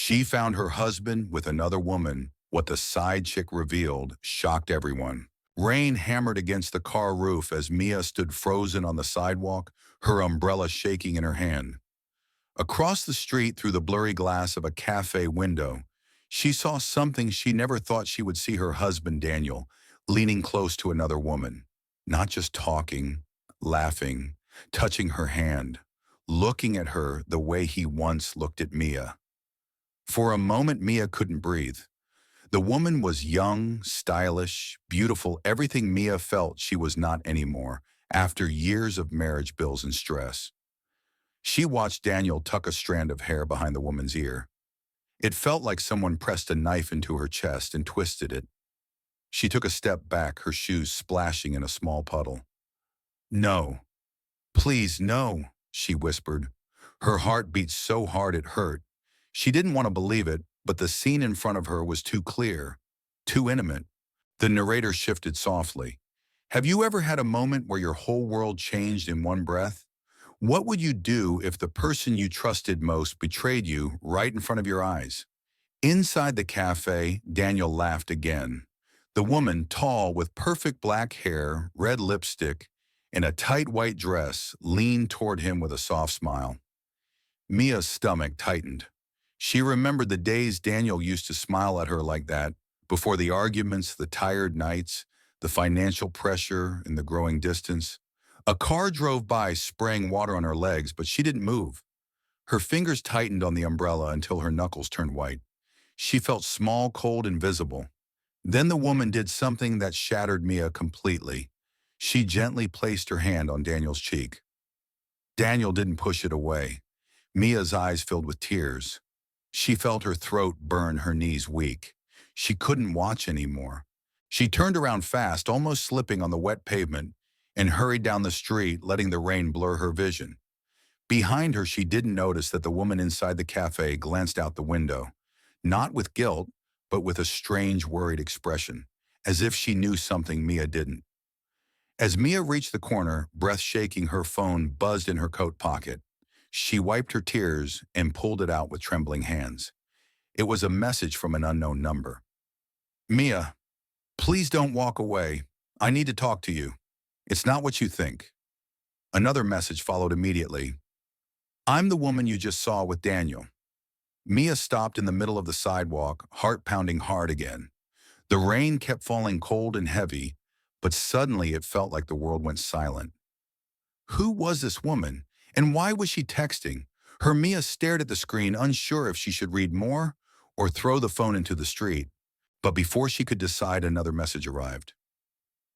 She found her husband with another woman. What the side chick revealed shocked everyone. Rain hammered against the car roof as Mia stood frozen on the sidewalk, her umbrella shaking in her hand. Across the street through the blurry glass of a cafe window, she saw something she never thought she would see: her husband, Daniel, leaning close to another woman. Not just talking, laughing, touching her hand, looking at her the way he once looked at Mia. For a moment, Mia couldn't breathe. The woman was young, stylish, beautiful, everything Mia felt she was not anymore, after years of marriage bills and stress. She watched Daniel tuck a strand of hair behind the woman's ear. It felt like someone pressed a knife into her chest and twisted it. She took a step back, her shoes splashing in a small puddle. "No, please, no," she whispered. Her heart beat so hard it hurt. She didn't want to believe it, but the scene in front of her was too clear, too intimate. The narrator shifted softly. "Have you ever had a moment where your whole world changed in one breath? What would you do if the person you trusted most betrayed you right in front of your eyes?" Inside the cafe, Daniel laughed again. The woman, tall, with perfect black hair, red lipstick, and a tight white dress, leaned toward him with a soft smile. Mia's stomach tightened. She remembered the days Daniel used to smile at her like that, before the arguments, the tired nights, the financial pressure, and the growing distance. A car drove by, spraying water on her legs, but she didn't move. Her fingers tightened on the umbrella until her knuckles turned white. She felt small, cold, and visible. Then the woman did something that shattered Mia completely. She gently placed her hand on Daniel's cheek. Daniel didn't push it away. Mia's eyes filled with tears. She felt her throat burn, her knees weak. She couldn't watch anymore. She turned around fast, almost slipping on the wet pavement, and hurried down the street, letting the rain blur her vision. Behind her, she didn't notice that the woman inside the cafe glanced out the window, not with guilt, but with a strange, worried expression, as if she knew something Mia didn't. As Mia reached the corner, breath shaking, her phone buzzed in her coat pocket. She wiped her tears and pulled it out with trembling hands. It was a message from an unknown number. "Mia, please don't walk away. I need to talk to you. It's not what you think." Another message followed immediately. "I'm the woman you just saw with Daniel." Mia stopped in the middle of the sidewalk, heart pounding hard again. The rain kept falling cold and heavy, but suddenly it felt like the world went silent. Who was this woman, and why was she texting? Her Mia stared at the screen, unsure if she should read more or throw the phone into the street. But before she could decide, another message arrived.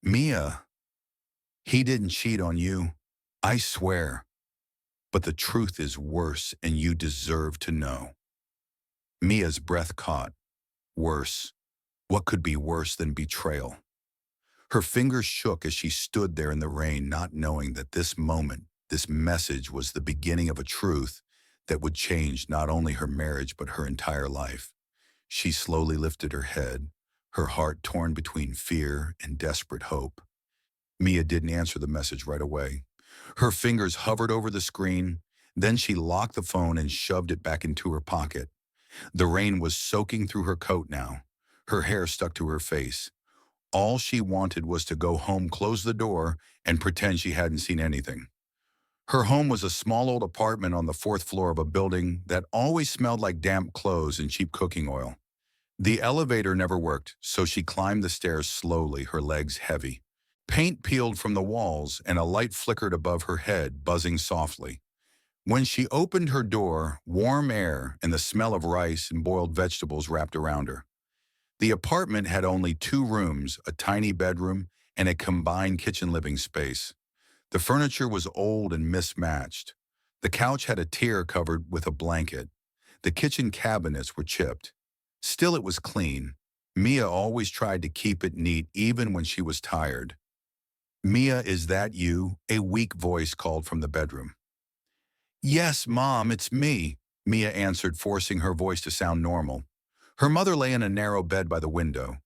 "Mia, he didn't cheat on you. I swear. But the truth is worse, and you deserve to know." Mia's breath caught. Worse. What could be worse than betrayal? Her fingers shook as she stood there in the rain, not knowing that this moment, this message, was the beginning of a truth that would change not only her marriage but her entire life. She slowly lifted her head, her heart torn between fear and desperate hope. Mia didn't answer the message right away. Her fingers hovered over the screen, then she locked the phone and shoved it back into her pocket. The rain was soaking through her coat now. Her hair stuck to her face. All she wanted was to go home, close the door, and pretend she hadn't seen anything. Her home was a small old apartment on the fourth floor of a building that always smelled like damp clothes and cheap cooking oil. The elevator never worked, so she climbed the stairs slowly, her legs heavy. Paint peeled from the walls and a light flickered above her head, buzzing softly. When she opened her door, warm air and the smell of rice and boiled vegetables wrapped around her. The apartment had only 2 rooms, a tiny bedroom and a combined kitchen living space. The furniture was old and mismatched. The couch had a tear covered with a blanket. The kitchen cabinets were chipped. Still, it was clean. Mia always tried to keep it neat even when she was tired. "Mia, is that you?" a weak voice called from the bedroom. "Yes, Mom, it's me," Mia answered, forcing her voice to sound normal. Her mother lay in a narrow bed by the window.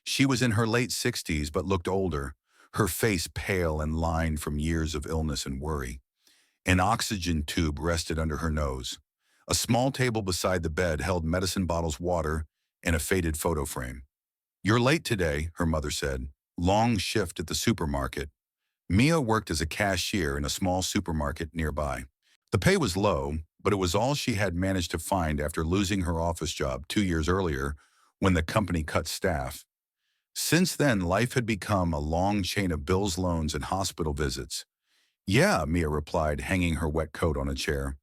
She was in her late 60s but looked older, her face pale and lined from years of illness and worry. An oxygen tube rested under her nose. A small table beside the bed held medicine bottles, water, and a faded photo frame. "You're late today," her mother said. "Long shift at the supermarket." Mia worked as a cashier in a small supermarket nearby. The pay was low, but it was all she had managed to find after losing her office job 2 years earlier when the company cut staff. Since then, life had become a long chain of bills, loans, and hospital visits. "Yeah," Mia replied, hanging her wet coat on a chair.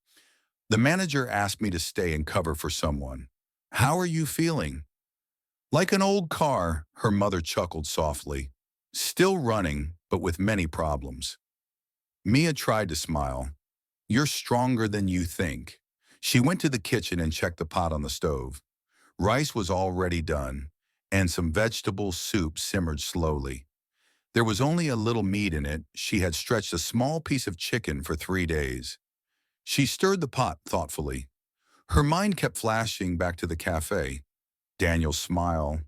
"The manager asked me to stay and cover for someone." "How are you feeling?" "Like an old car," her mother chuckled softly. "Still running, but with many problems." Mia tried to smile. "You're stronger than you think." She went to the kitchen and checked the pot on the stove. Rice was already done, and some vegetable soup simmered slowly. There was only a little meat in it. She had stretched a small piece of chicken for 3 days. She stirred the pot thoughtfully. Her mind kept flashing back to the cafe. Daniel's smile,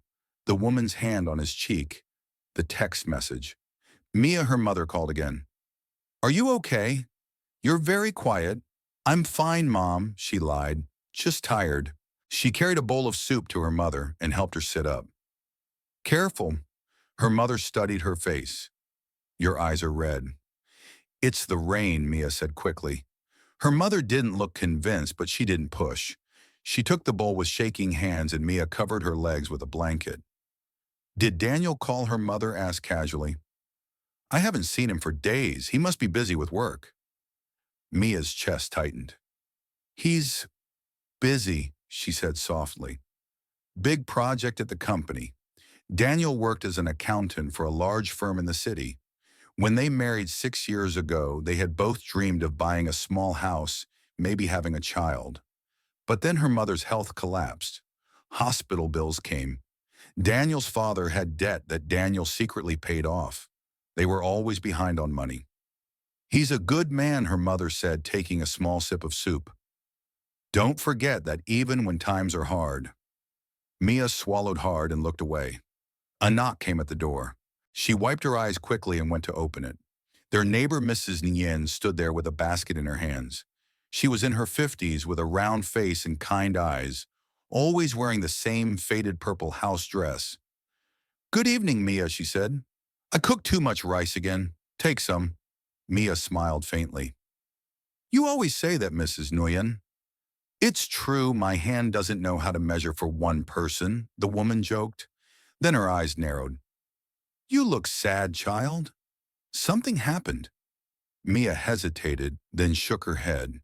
the woman's hand on his cheek, the text message. Mia, her mother, called again. "Are you okay? You're very quiet." "I'm fine, Mom," she lied. "Just tired." She carried a bowl of soup to her mother and helped her sit up. "Careful." Her mother studied her face. "Your eyes are red." "It's the rain," Mia said quickly. Her mother didn't look convinced, but she didn't push. She took the bowl with shaking hands and Mia covered her legs with a blanket. "Did Daniel call?" her mother asked casually. "I haven't seen him for days. He must be busy with work." Mia's chest tightened. "He's busy," she said softly. "Big project at the company." Daniel worked as an accountant for a large firm in the city. When they married 6 years ago, they had both dreamed of buying a small house, maybe having a child. But then her mother's health collapsed. Hospital bills came. Daniel's father had debt that Daniel secretly paid off. They were always behind on money. "He's a good man," her mother said, taking a small sip of soup. "Don't forget that even when times are hard." Mia swallowed hard and looked away. A knock came at the door. She wiped her eyes quickly and went to open it. Their neighbor, Mrs. Nguyen, stood there with a basket in her hands. She was in her 50s with a round face and kind eyes, always wearing the same faded purple house dress. "Good evening, Mia," she said. "I cooked too much rice again. Take some." Mia smiled faintly. "You always say that, Mrs. Nguyen." "It's true, my hand doesn't know how to measure for one person," the woman joked. Then her eyes narrowed. "You look sad, child. Something happened." Mia hesitated, then shook her head.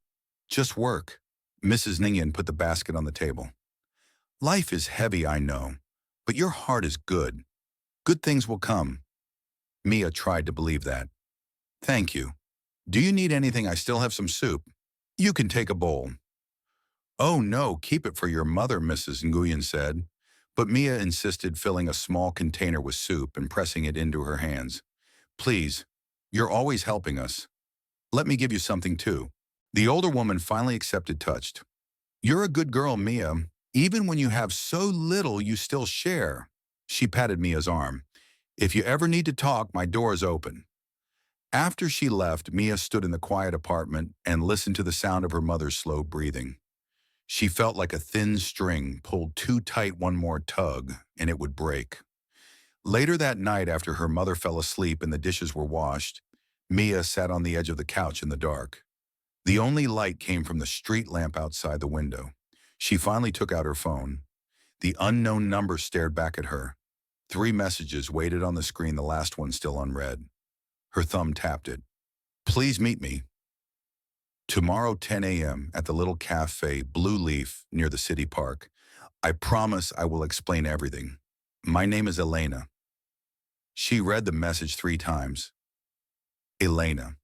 "Just work." Mrs. Nguyen put the basket on the table. "Life is heavy, I know, but your heart is good. Good things will come." Mia tried to believe that. "Thank you. Do you need anything? I still have some soup." "You can take a bowl." "Oh no, keep it for your mother," Mrs. Nguyen said. But Mia insisted, filling a small container with soup and pressing it into her hands. "Please, you're always helping us. Let me give you something too." The older woman finally accepted, touched. "You're a good girl, Mia. Even when you have so little, you still share." She patted Mia's arm. "If you ever need to talk, my door is open." After she left, Mia stood in the quiet apartment and listened to the sound of her mother's slow breathing. She felt like a thin string pulled too tight, one more tug, and it would break. Later that night, after her mother fell asleep and the dishes were washed, Mia sat on the edge of the couch in the dark. The only light came from the street lamp outside the window. She finally took out her phone. The unknown number stared back at her. 3 messages waited on the screen, the last one still unread. Her thumb tapped it. "Please meet me tomorrow 10 a.m. at the little café Blue Leaf near the city park. I promise I will explain everything. My name is Elena." She read the message 3 times. Elena.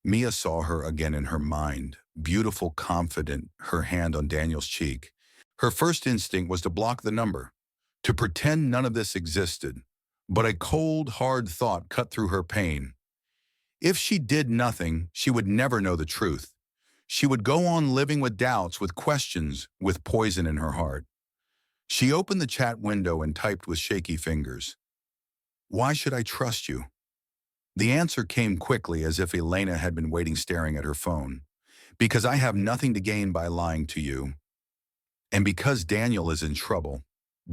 Mia saw her again in her mind, beautiful, confident, her hand on Daniel's cheek. Her first instinct was to block the number, to pretend none of this existed. But a cold, hard thought cut through her pain. If she did nothing, she would never know the truth. She would go on living with doubts, with questions, with poison in her heart. She opened the chat window and typed with shaky fingers. "Why should I trust you?" The answer came quickly, as if Elena had been waiting, staring at her phone. Because I have nothing to gain by lying to you, and because Daniel is in trouble,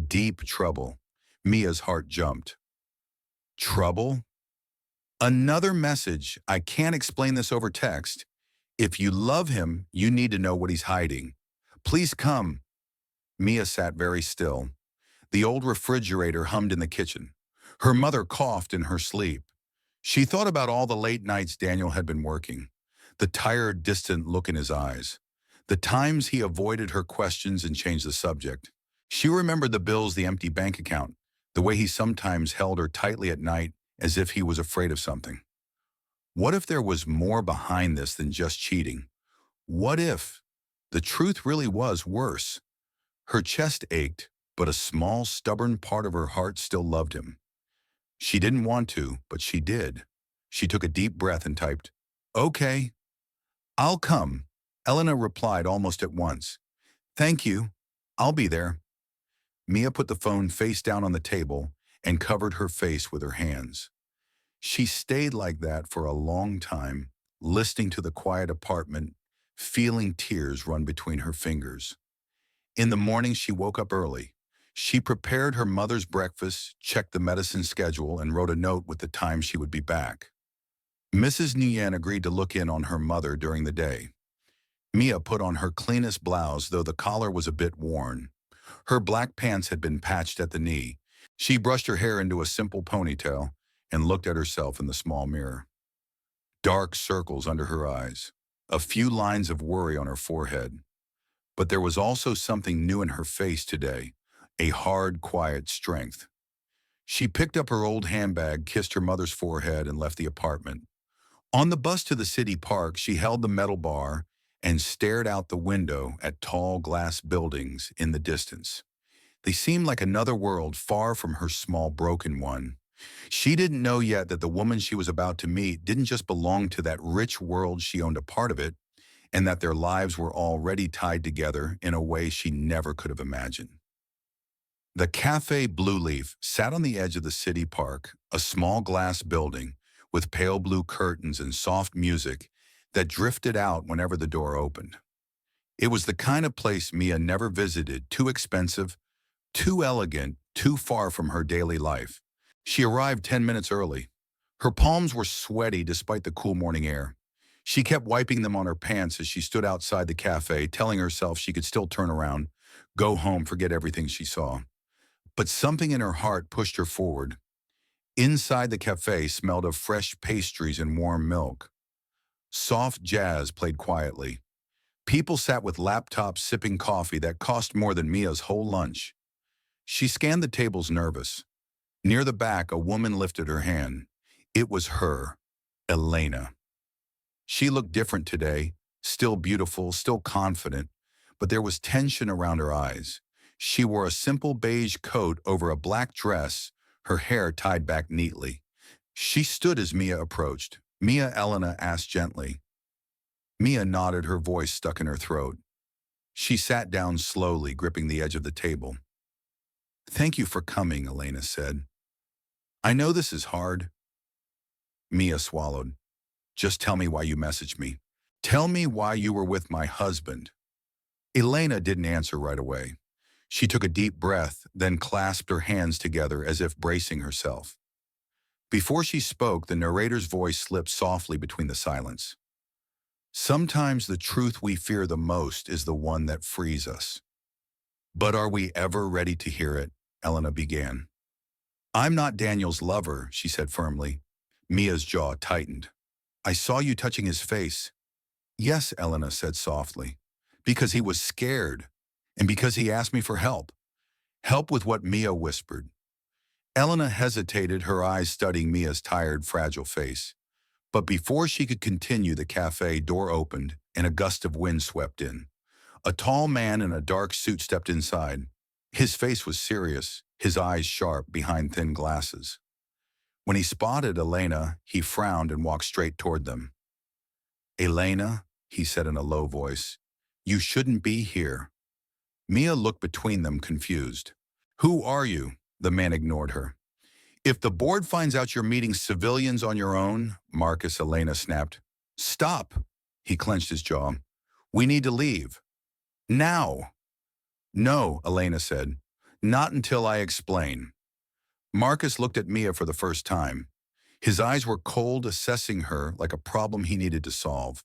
deep trouble. Mia's heart jumped. Trouble? Another message. I can't explain this over text. If you love him, you need to know what he's hiding. Please come. Mia sat very still. The old refrigerator hummed in the kitchen. Her mother coughed in her sleep. She thought about all the late nights Daniel had been working, the tired, distant look in his eyes, the times he avoided her questions and changed the subject. She remembered the bills, the empty bank account, the way he sometimes held her tightly at night as if he was afraid of something. What if there was more behind this than just cheating? What if the truth really was worse? Her chest ached, but a small, stubborn part of her heart still loved him. She didn't want to, but she did. She took a deep breath and typed, "Okay, I'll come." Elena replied almost at once. "Thank you. I'll be there." Mia put the phone face down on the table and covered her face with her hands. She stayed like that for a long time, listening to the quiet apartment, feeling tears run between her fingers. In the morning, she woke up early. She prepared her mother's breakfast, checked the medicine schedule, and wrote a note with the time she would be back. Mrs. Nguyen agreed to look in on her mother during the day. Mia put on her cleanest blouse, though the collar was a bit worn. Her black pants had been patched at the knee. She brushed her hair into a simple ponytail and looked at herself in the small mirror. Dark circles under her eyes, a few lines of worry on her forehead. But there was also something new in her face today, a hard, quiet strength. She picked up her old handbag, kissed her mother's forehead, and left the apartment. On the bus to the city park, she held the metal bar and stared out the window at tall glass buildings in the distance. They seemed like another world far from her small, broken one. She didn't know yet that the woman she was about to meet didn't just belong to that rich world, she owned a part of it, and that their lives were already tied together in a way she never could have imagined. The Café Blue Leaf sat on the edge of the city park, a small glass building with pale blue curtains and soft music that drifted out whenever the door opened. It was the kind of place Mia never visited, too expensive, too elegant, too far from her daily life. She arrived 10 minutes early. Her palms were sweaty despite the cool morning air. She kept wiping them on her pants as she stood outside the cafe, telling herself she could still turn around, go home, forget everything she saw. But something in her heart pushed her forward. Inside the cafe smelled of fresh pastries and warm milk. Soft jazz played quietly. People sat with laptops sipping coffee that cost more than Mia's whole lunch. She scanned the tables nervous. Near the back, a woman lifted her hand. It was her, Elena. She looked different today, still beautiful, still confident, but there was tension around her eyes. She wore a simple beige coat over a black dress, her hair tied back neatly. She stood as Mia approached. "Mia," Elena asked gently. Mia nodded, her voice stuck in her throat. She sat down slowly, gripping the edge of the table. "Thank you for coming," Elena said. "I know this is hard." Mia swallowed. "Just tell me why you messaged me. Tell me why you were with my husband." Elena didn't answer right away. She took a deep breath, then clasped her hands together as if bracing herself. Before she spoke, the narrator's voice slipped softly between the silence. "Sometimes the truth we fear the most is the one that frees us. But are we ever ready to hear it?" Elena began. "I'm not Daniel's lover," she said firmly. Mia's jaw tightened. "I saw you touching his face." "Yes," Elena said softly, "because he was scared, and because he asked me for help." Help with what? Mia whispered. Elena hesitated, her eyes studying Mia's tired, fragile face. But before she could continue, the cafe door opened and a gust of wind swept in. A tall man in a dark suit stepped inside. His face was serious, his eyes sharp behind thin glasses. When he spotted Elena, he frowned and walked straight toward them. "Elena," he said in a low voice, "you shouldn't be here." Mia looked between them, confused. "Who are you?" The man ignored her. "If the board finds out you're meeting civilians on your own," Marcus, Elena snapped. "Stop!" He clenched his jaw. We need to leave. Now. No, Elena said. Not until I explain. Marcus looked at Mia for the first time. His eyes were cold, assessing her like a problem he needed to solve.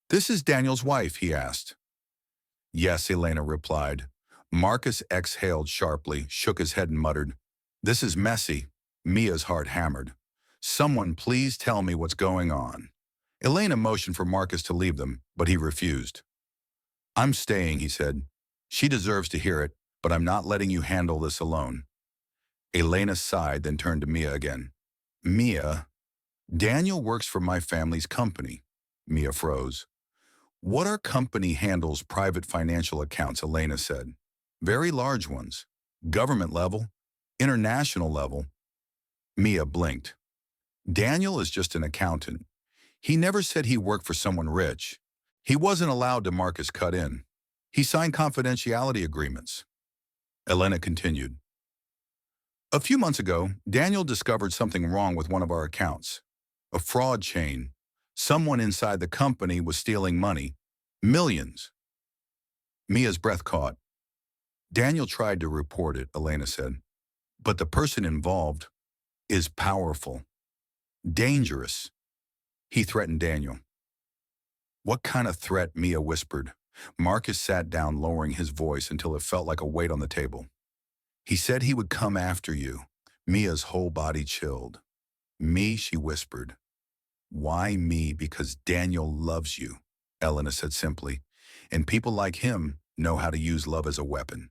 This is Daniel's wife, he asked. Yes, Elena replied. Marcus exhaled sharply, shook his head and muttered, This is messy. Mia's heart hammered. Someone please tell me what's going on. Elena motioned for Marcus to leave them, but he refused. I'm staying, he said. She deserves to hear it, but I'm not letting you handle this alone. Elena sighed, then turned to Mia again. Mia, Daniel works for my family's company. Mia froze. What our company handles private financial accounts, Elena said. Very large ones. Government level. International level. Mia blinked. Daniel is just an accountant. He never said he worked for someone rich. He wasn't allowed to Marcus cut in. He signed confidentiality agreements. Elena continued. A few months ago, Daniel discovered something wrong with one of our accounts. A fraud chain. Someone inside the company was stealing money. Millions. Mia's breath caught. Daniel tried to report it, Elena said. But the person involved is powerful. Dangerous. He threatened Daniel. What kind of threat? Mia whispered. Marcus sat down, lowering his voice until it felt like a weight on the table. He said he would come after you. Mia's whole body chilled. Me, she whispered. Why me? Because Daniel loves you, Elena said simply, and people like him know how to use love as a weapon.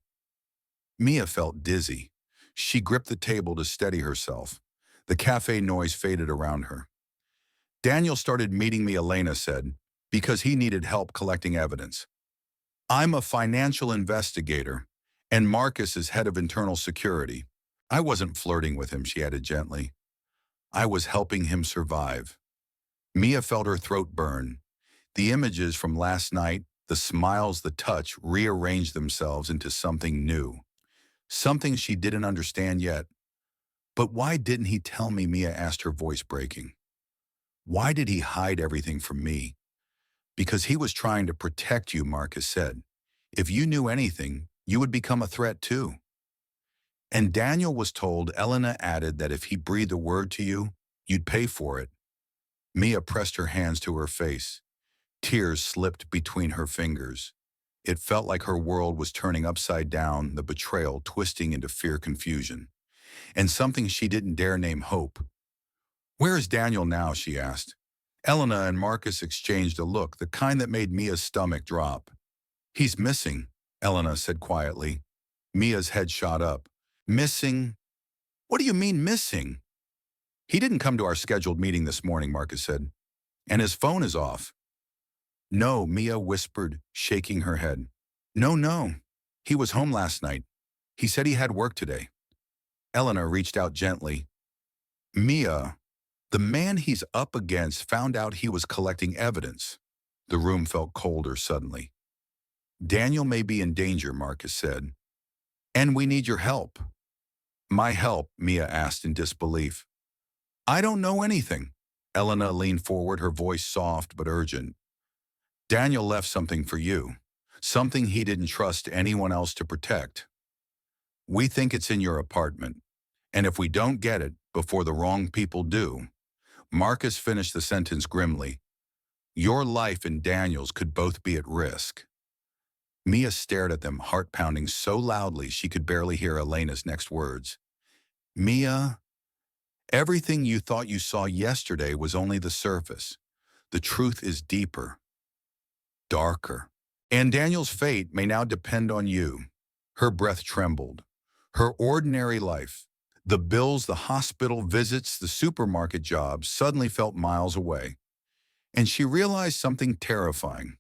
Mia felt dizzy. She gripped the table to steady herself. The cafe noise faded around her. Daniel started meeting me, Elena said, because he needed help collecting evidence. I'm a financial investigator, and Marcus is head of internal security. I wasn't flirting with him, she added gently. I was helping him survive. Mia felt her throat burn. The images from last night, the smiles, the touch, rearranged themselves into something new. Something she didn't understand yet. But why didn't he tell me? Mia asked, her voice breaking. Why did he hide everything from me? Because he was trying to protect you, Marcus said. If you knew anything, you would become a threat too. And Daniel was told, Elena added, that if he breathed a word to you, you'd pay for it. Mia pressed her hands to her face. Tears slipped between her fingers. It felt like her world was turning upside down, the betrayal twisting into fear, confusion, and something she didn't dare name, hope. Where is Daniel now? She asked. Elena and Marcus exchanged a look, the kind that made Mia's stomach drop. He's missing, Elena said quietly. Mia's head shot up. Missing? What do you mean missing? He didn't come to our scheduled meeting this morning, Marcus said. And his phone is off. No, Mia whispered, shaking her head. No. He was home last night. He said he had work today. Elena reached out gently. Mia, the man he's up against found out he was collecting evidence. The room felt colder suddenly. Daniel may be in danger, Marcus said. And we need your help. My help? Mia asked in disbelief. I don't know anything. Elena leaned forward, her voice soft but urgent. Daniel left something for you, something he didn't trust anyone else to protect. We think it's in your apartment, and if we don't get it before the wrong people do, Marcus finished the sentence grimly, your life and Daniel's could both be at risk. Mia stared at them, heart pounding so loudly she could barely hear Elena's next words. Mia, everything you thought you saw yesterday was only the surface. The truth is deeper, darker. And Daniel's fate may now depend on you. Her breath trembled. Her ordinary life, the bills, the hospital visits, the supermarket jobs, suddenly felt miles away. And she realized something terrifying.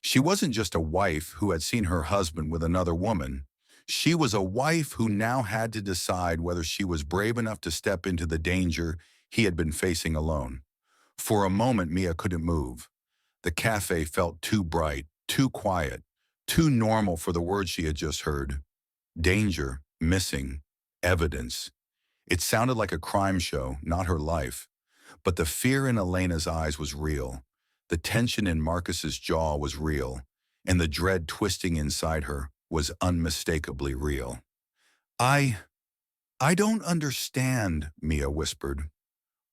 She wasn't just a wife who had seen her husband with another woman. She was a wife who now had to decide whether she was brave enough to step into the danger he had been facing alone. For a moment, Mia couldn't move. The cafe felt too bright, too quiet, too normal for the words she had just heard. Danger, missing, evidence. It sounded like a crime show, not her life. But the fear in Elena's eyes was real. The tension in Marcus's jaw was real, and the dread twisting inside her was unmistakably real. I, I don't understand, Mia whispered.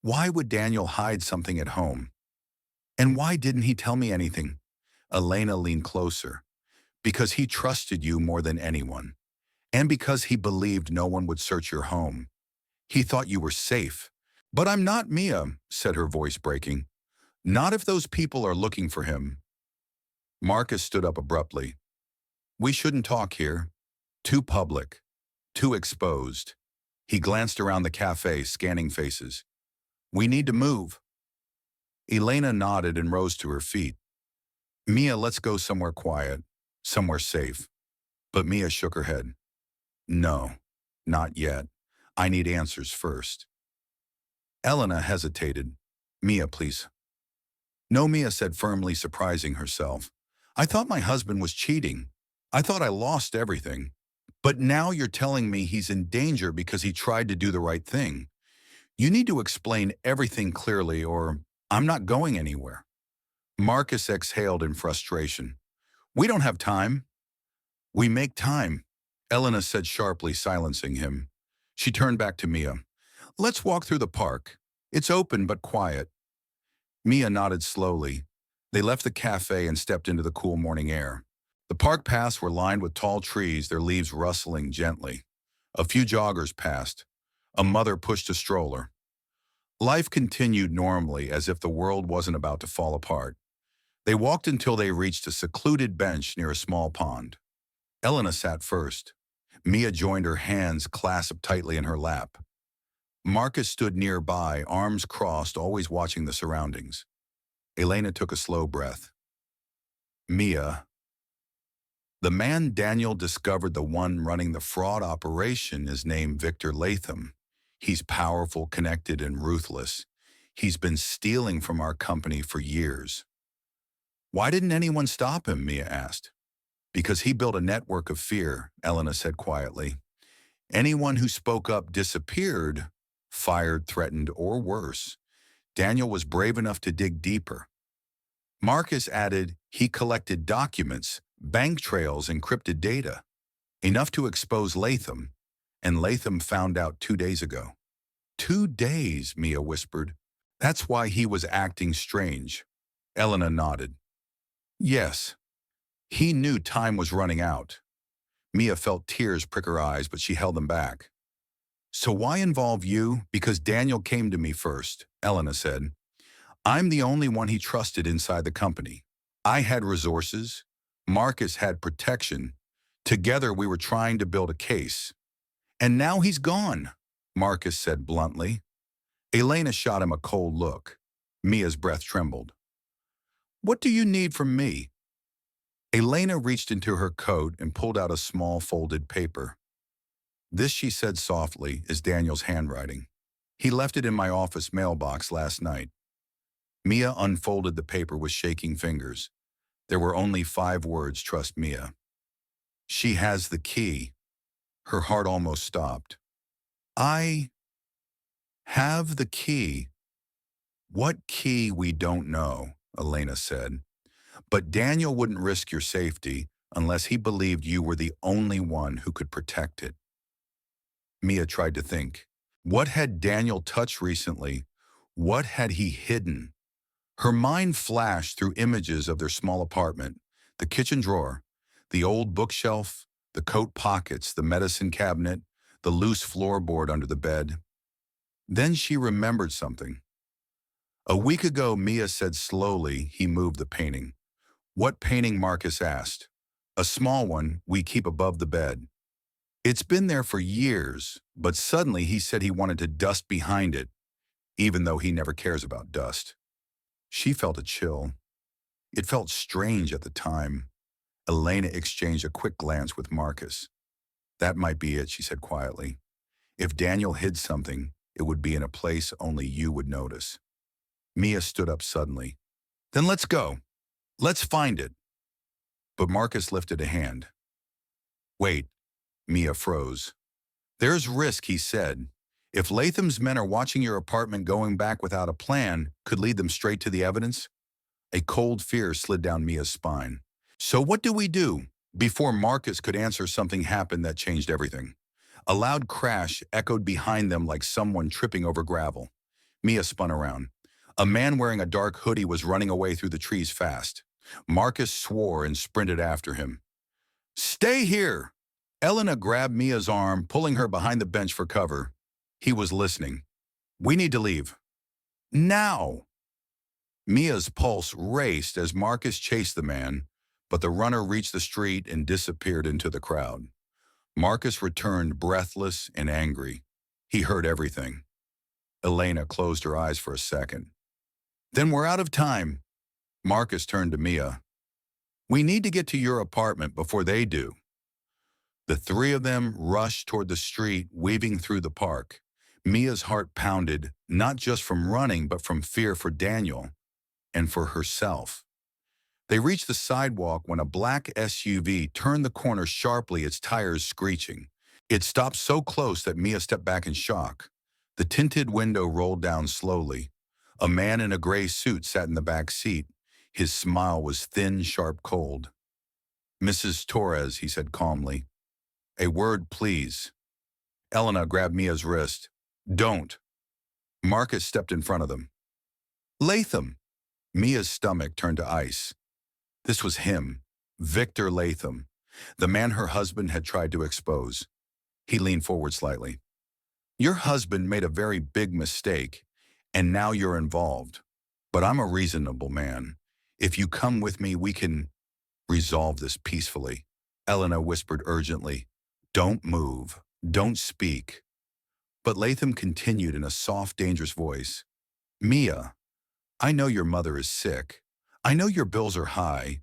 Why would Daniel hide something at home? And why didn't he tell me anything? Elena leaned closer. Because he trusted you more than anyone. And because he believed no one would search your home. He thought you were safe. But I'm not, Mia, said her voice breaking. Not if those people are looking for him. Marcus stood up abruptly. We shouldn't talk here. Too public. Too exposed. He glanced around the cafe, scanning faces. We need to move. Elena nodded and rose to her feet. Mia, let's go somewhere quiet, somewhere safe. But Mia shook her head. No, not yet. I need answers first. Elena hesitated. Mia, please. No, Mia said firmly, surprising herself. I thought my husband was cheating. I thought I lost everything. But now you're telling me he's in danger because he tried to do the right thing. You need to explain everything clearly or I'm not going anywhere. Marcus exhaled in frustration. We don't have time. We make time, Elena said sharply, silencing him. She turned back to Mia. Let's walk through the park. It's open but quiet. Mia nodded slowly. They left the cafe and stepped into the cool morning air. The park paths were lined with tall trees, their leaves rustling gently. A few joggers passed. A mother pushed a stroller. Life continued normally as if the world wasn't about to fall apart. They walked until they reached a secluded bench near a small pond. Elena sat first. Mia joined her hands clasped tightly in her lap. Marcus stood nearby, arms crossed, always watching the surroundings. Elena took a slow breath. Mia. The man Daniel discovered, the one running the fraud operation, is named Victor Latham. He's powerful, connected, and ruthless. He's been stealing from our company for years. Why didn't anyone stop him? Mia asked. Because he built a network of fear, Elena said quietly. Anyone who spoke up disappeared, fired, threatened, or worse. Daniel was brave enough to dig deeper. Marcus added he collected documents, bank trails, encrypted data, enough to expose Latham, and Latham found out 2 days ago. 2 days, Mia whispered. That's why he was acting strange. Elena nodded. Yes. He knew time was running out. Mia felt tears prick her eyes, but she held them back. So why involve you? Because Daniel came to me first, Elena said. I'm the only one he trusted inside the company. I had resources. Marcus had protection. Together we were trying to build a case. And now he's gone, Marcus said bluntly. Elena shot him a cold look. Mia's breath trembled. What do you need from me? Elena reached into her coat and pulled out a small folded paper. This, she said softly, is Daniel's handwriting. He left it in my office mailbox last night. Mia unfolded the paper with shaking fingers. There were only 5 words, trust Mia. She has the key. Her heart almost stopped. I have the key. What key we don't know, Elena said. But Daniel wouldn't risk your safety unless he believed you were the only one who could protect it. Mia tried to think. What had Daniel touched recently? What had he hidden? Her mind flashed through images of their small apartment, the kitchen drawer, the old bookshelf, the coat pockets, the medicine cabinet, the loose floorboard under the bed. Then she remembered something. A week ago, Mia said slowly, he moved the painting. What painting? Marcus asked. A small one we keep above the bed. It's been there for years, but suddenly he said he wanted to dust behind it, even though he never cares about dust. She felt a chill. It felt strange at the time. Elena exchanged a quick glance with Marcus. That might be it, she said quietly. If Daniel hid something, it would be in a place only you would notice. Mia stood up suddenly. Then let's go. Let's find it. But Marcus lifted a hand. Wait, Mia froze. There's risk, he said. If Latham's men are watching your apartment, going back without a plan could lead them straight to the evidence. A cold fear slid down Mia's spine. So what do we do? Before Marcus could answer, something happened that changed everything. A loud crash echoed behind them like someone tripping over gravel. Mia spun around. A man wearing a dark hoodie was running away through the trees fast. Marcus swore and sprinted after him. Stay here! Elena grabbed Mia's arm, pulling her behind the bench for cover. He was listening. We need to leave. Now! Mia's pulse raced as Marcus chased the man, but the runner reached the street and disappeared into the crowd. Marcus returned breathless and angry. He heard everything. Elena closed her eyes for a second. Then we're out of time. Marcus turned to Mia. We need to get to your apartment before they do. The three of them rushed toward the street, weaving through the park. Mia's heart pounded, not just from running, but from fear for Daniel and for herself. They reached the sidewalk when a black SUV turned the corner sharply, its tires screeching. It stopped so close that Mia stepped back in shock. The tinted window rolled down slowly. A man in a gray suit sat in the back seat. His smile was thin, sharp, cold. Mrs. Torres, he said calmly. A word, please. Elena grabbed Mia's wrist. Don't. Marcus stepped in front of them. Latham. Mia's stomach turned to ice. This was him, Victor Latham, the man her husband had tried to expose. He leaned forward slightly. Your husband made a very big mistake, and now you're involved. But I'm a reasonable man. If you come with me, we can resolve this peacefully. Elena whispered urgently. Don't move. Don't speak. But Latham continued in a soft, dangerous voice. Mia, I know your mother is sick. I know your bills are high.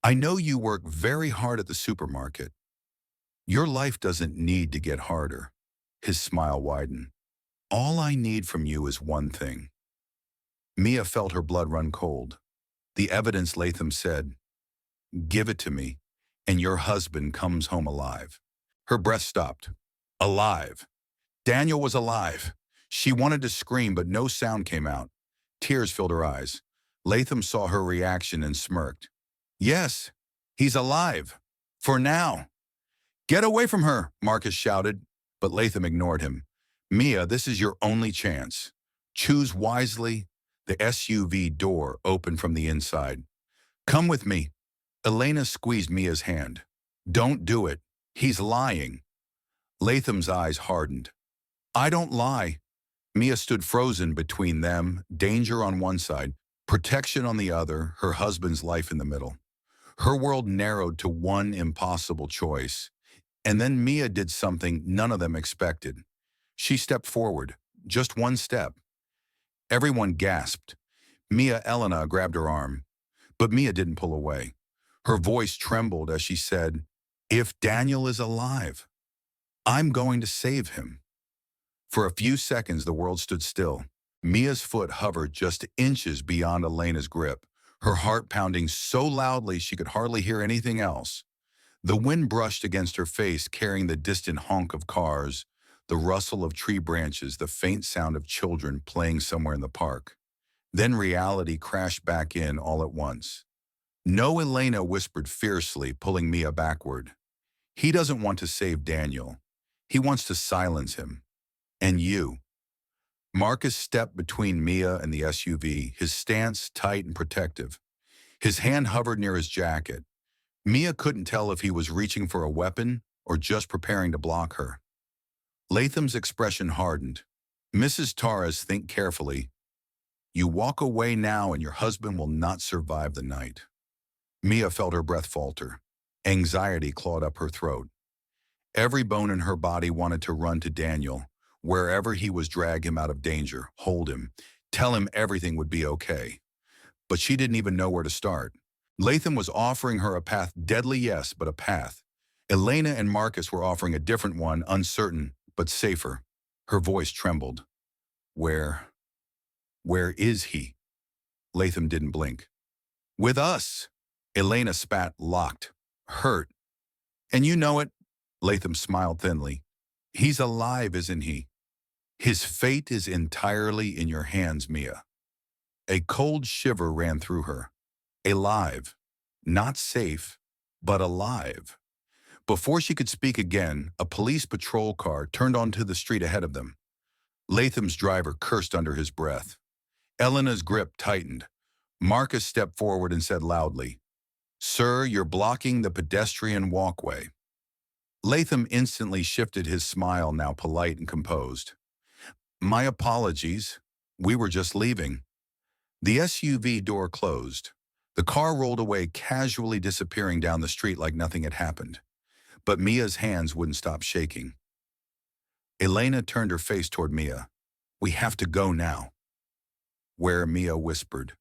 I know you work very hard at the supermarket. Your life doesn't need to get harder. His smile widened. All I need from you is one thing. Mia felt her blood run cold. The evidence, Latham said. Give it to me, and your husband comes home alive. Her breath stopped. Alive. Daniel was alive. She wanted to scream, but no sound came out. Tears filled her eyes. Latham saw her reaction and smirked. Yes, he's alive. For now. Get away from her, Marcus shouted, but Latham ignored him. Mia, this is your only chance. Choose wisely. The SUV door opened from the inside. Come with me. Elena squeezed Mia's hand. Don't do it. He's lying. Latham's eyes hardened. I don't lie. Mia stood frozen between them, danger on one side, protection on the other, her husband's life in the middle. Her world narrowed to one impossible choice. And then Mia did something none of them expected. She stepped forward, just one step. Everyone gasped. Elena grabbed her arm, but Mia didn't pull away. Her voice trembled as she said, If Daniel is alive, I'm going to save him. For a few seconds, the world stood still. Mia's foot hovered just inches beyond Elena's grip, her heart pounding so loudly she could hardly hear anything else. The wind brushed against her face, carrying the distant honk of cars, the rustle of tree branches, the faint sound of children playing somewhere in the park. Then reality crashed back in all at once. No, Elena whispered fiercely, pulling Mia backward. He doesn't want to save Daniel. He wants to silence him. And you. Marcus stepped between Mia and the SUV, his stance tight and protective. His hand hovered near his jacket. Mia couldn't tell if he was reaching for a weapon or just preparing to block her. Latham's expression hardened. Mrs. Torres, think carefully. You walk away now and your husband will not survive the night. Mia felt her breath falter. Anxiety clawed up her throat. Every bone in her body wanted to run to Daniel. Wherever he was, drag him out of danger, hold him, tell him everything would be okay. But she didn't even know where to start. Latham was offering her a path, deadly yes, but a path. Elena and Marcus were offering a different one, uncertain, but safer. Her voice trembled. Where is he? Latham didn't blink. With us. Elena spat, locked, hurt. And you know it. Latham smiled thinly. He's alive, isn't he? His fate is entirely in your hands, Mia. A cold shiver ran through her. Alive. Not safe, but alive. Before she could speak again, a police patrol car turned onto the street ahead of them. Latham's driver cursed under his breath. Elena's grip tightened. Marcus stepped forward and said loudly, "Sir, you're blocking the pedestrian walkway." Latham instantly shifted his smile, now polite and composed. "My apologies. We were just leaving." The SUV door closed. The car rolled away, casually disappearing down the street like nothing had happened. But Mia's hands wouldn't stop shaking. Elena turned her face toward Mia. "We have to go now." "Where?" Mia whispered.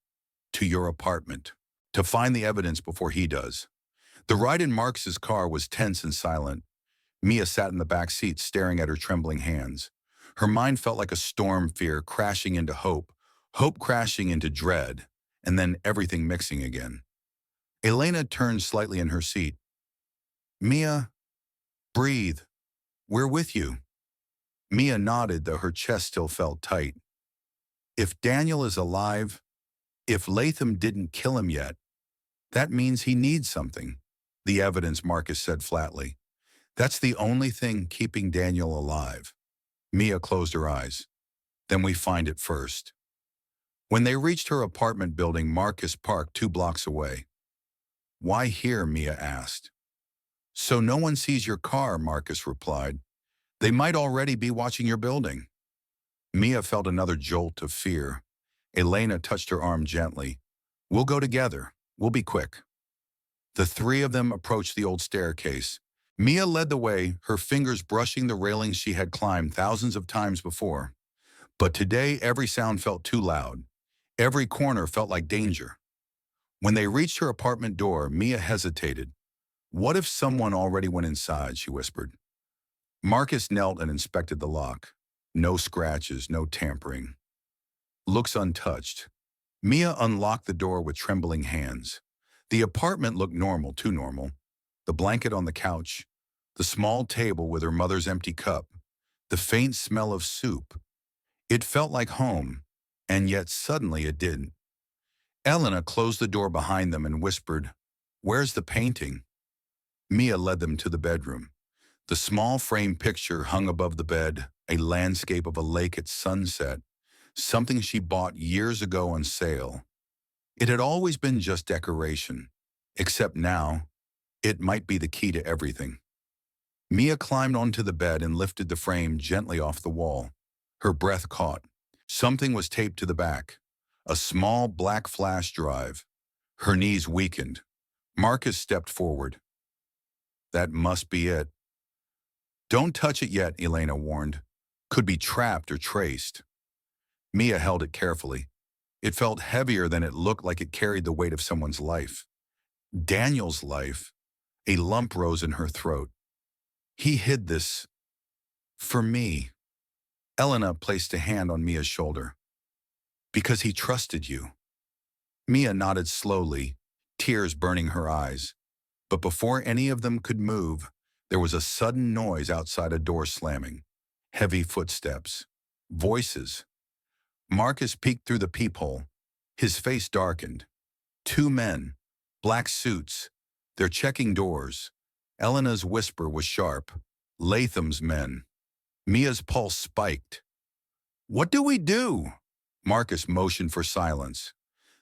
"To your apartment. To find the evidence before he does." The ride in Marcus's car was tense and silent. Mia sat in the back seat, staring at her trembling hands. Her mind felt like a storm, fear crashing into hope, hope crashing into dread, and then everything mixing again. Elena turned slightly in her seat. "Mia, breathe. We're with you." Mia nodded, though her chest still felt tight. "If Daniel is alive, if Latham didn't kill him yet, that means he needs something." "The evidence," Marcus said flatly. "That's the only thing keeping Daniel alive." Mia closed her eyes. "Then we find it first." When they reached her apartment building, Marcus parked 2 blocks away. "Why here?" Mia asked. "So no one sees your car," Marcus replied. "They might already be watching your building." Mia felt another jolt of fear. Elena touched her arm gently. "We'll go together. We'll be quick." The three of them approached the old staircase. Mia led the way, her fingers brushing the railings she had climbed thousands of times before. But today, every sound felt too loud. Every corner felt like danger. When they reached her apartment door, Mia hesitated. "What if someone already went inside?" she whispered. Marcus knelt and inspected the lock. No scratches, no tampering. "Looks untouched." Mia unlocked the door with trembling hands. The apartment looked normal, too normal. The blanket on the couch, the small table with her mother's empty cup, the faint smell of soup. It felt like home, and yet suddenly it didn't. Elena closed the door behind them and whispered, "Where's the painting?" Mia led them to the bedroom. The small frame picture hung above the bed, a landscape of a lake at sunset, something she bought years ago on sale. It had always been just decoration, except now, it might be the key to everything. Mia climbed onto the bed and lifted the frame gently off the wall. Her breath caught. Something was taped to the back, a small black flash drive. Her knees weakened. Marcus stepped forward. "That must be it." "Don't touch it yet," Elena warned. "Could be trapped or traced." Mia held it carefully. It felt heavier than it looked, like it carried the weight of someone's life. Daniel's life. A lump rose in her throat. "He hid this for me." Elena placed a hand on Mia's shoulder. "Because he trusted you." Mia nodded slowly, tears burning her eyes. But before any of them could move, there was a sudden noise outside, a door slamming. Heavy footsteps. Voices. Marcus peeked through the peephole. His face darkened. 2 men. Black suits. They're checking doors. Elena's whisper was sharp. "Latham's men." Mia's pulse spiked. "What do we do?" Marcus motioned for silence.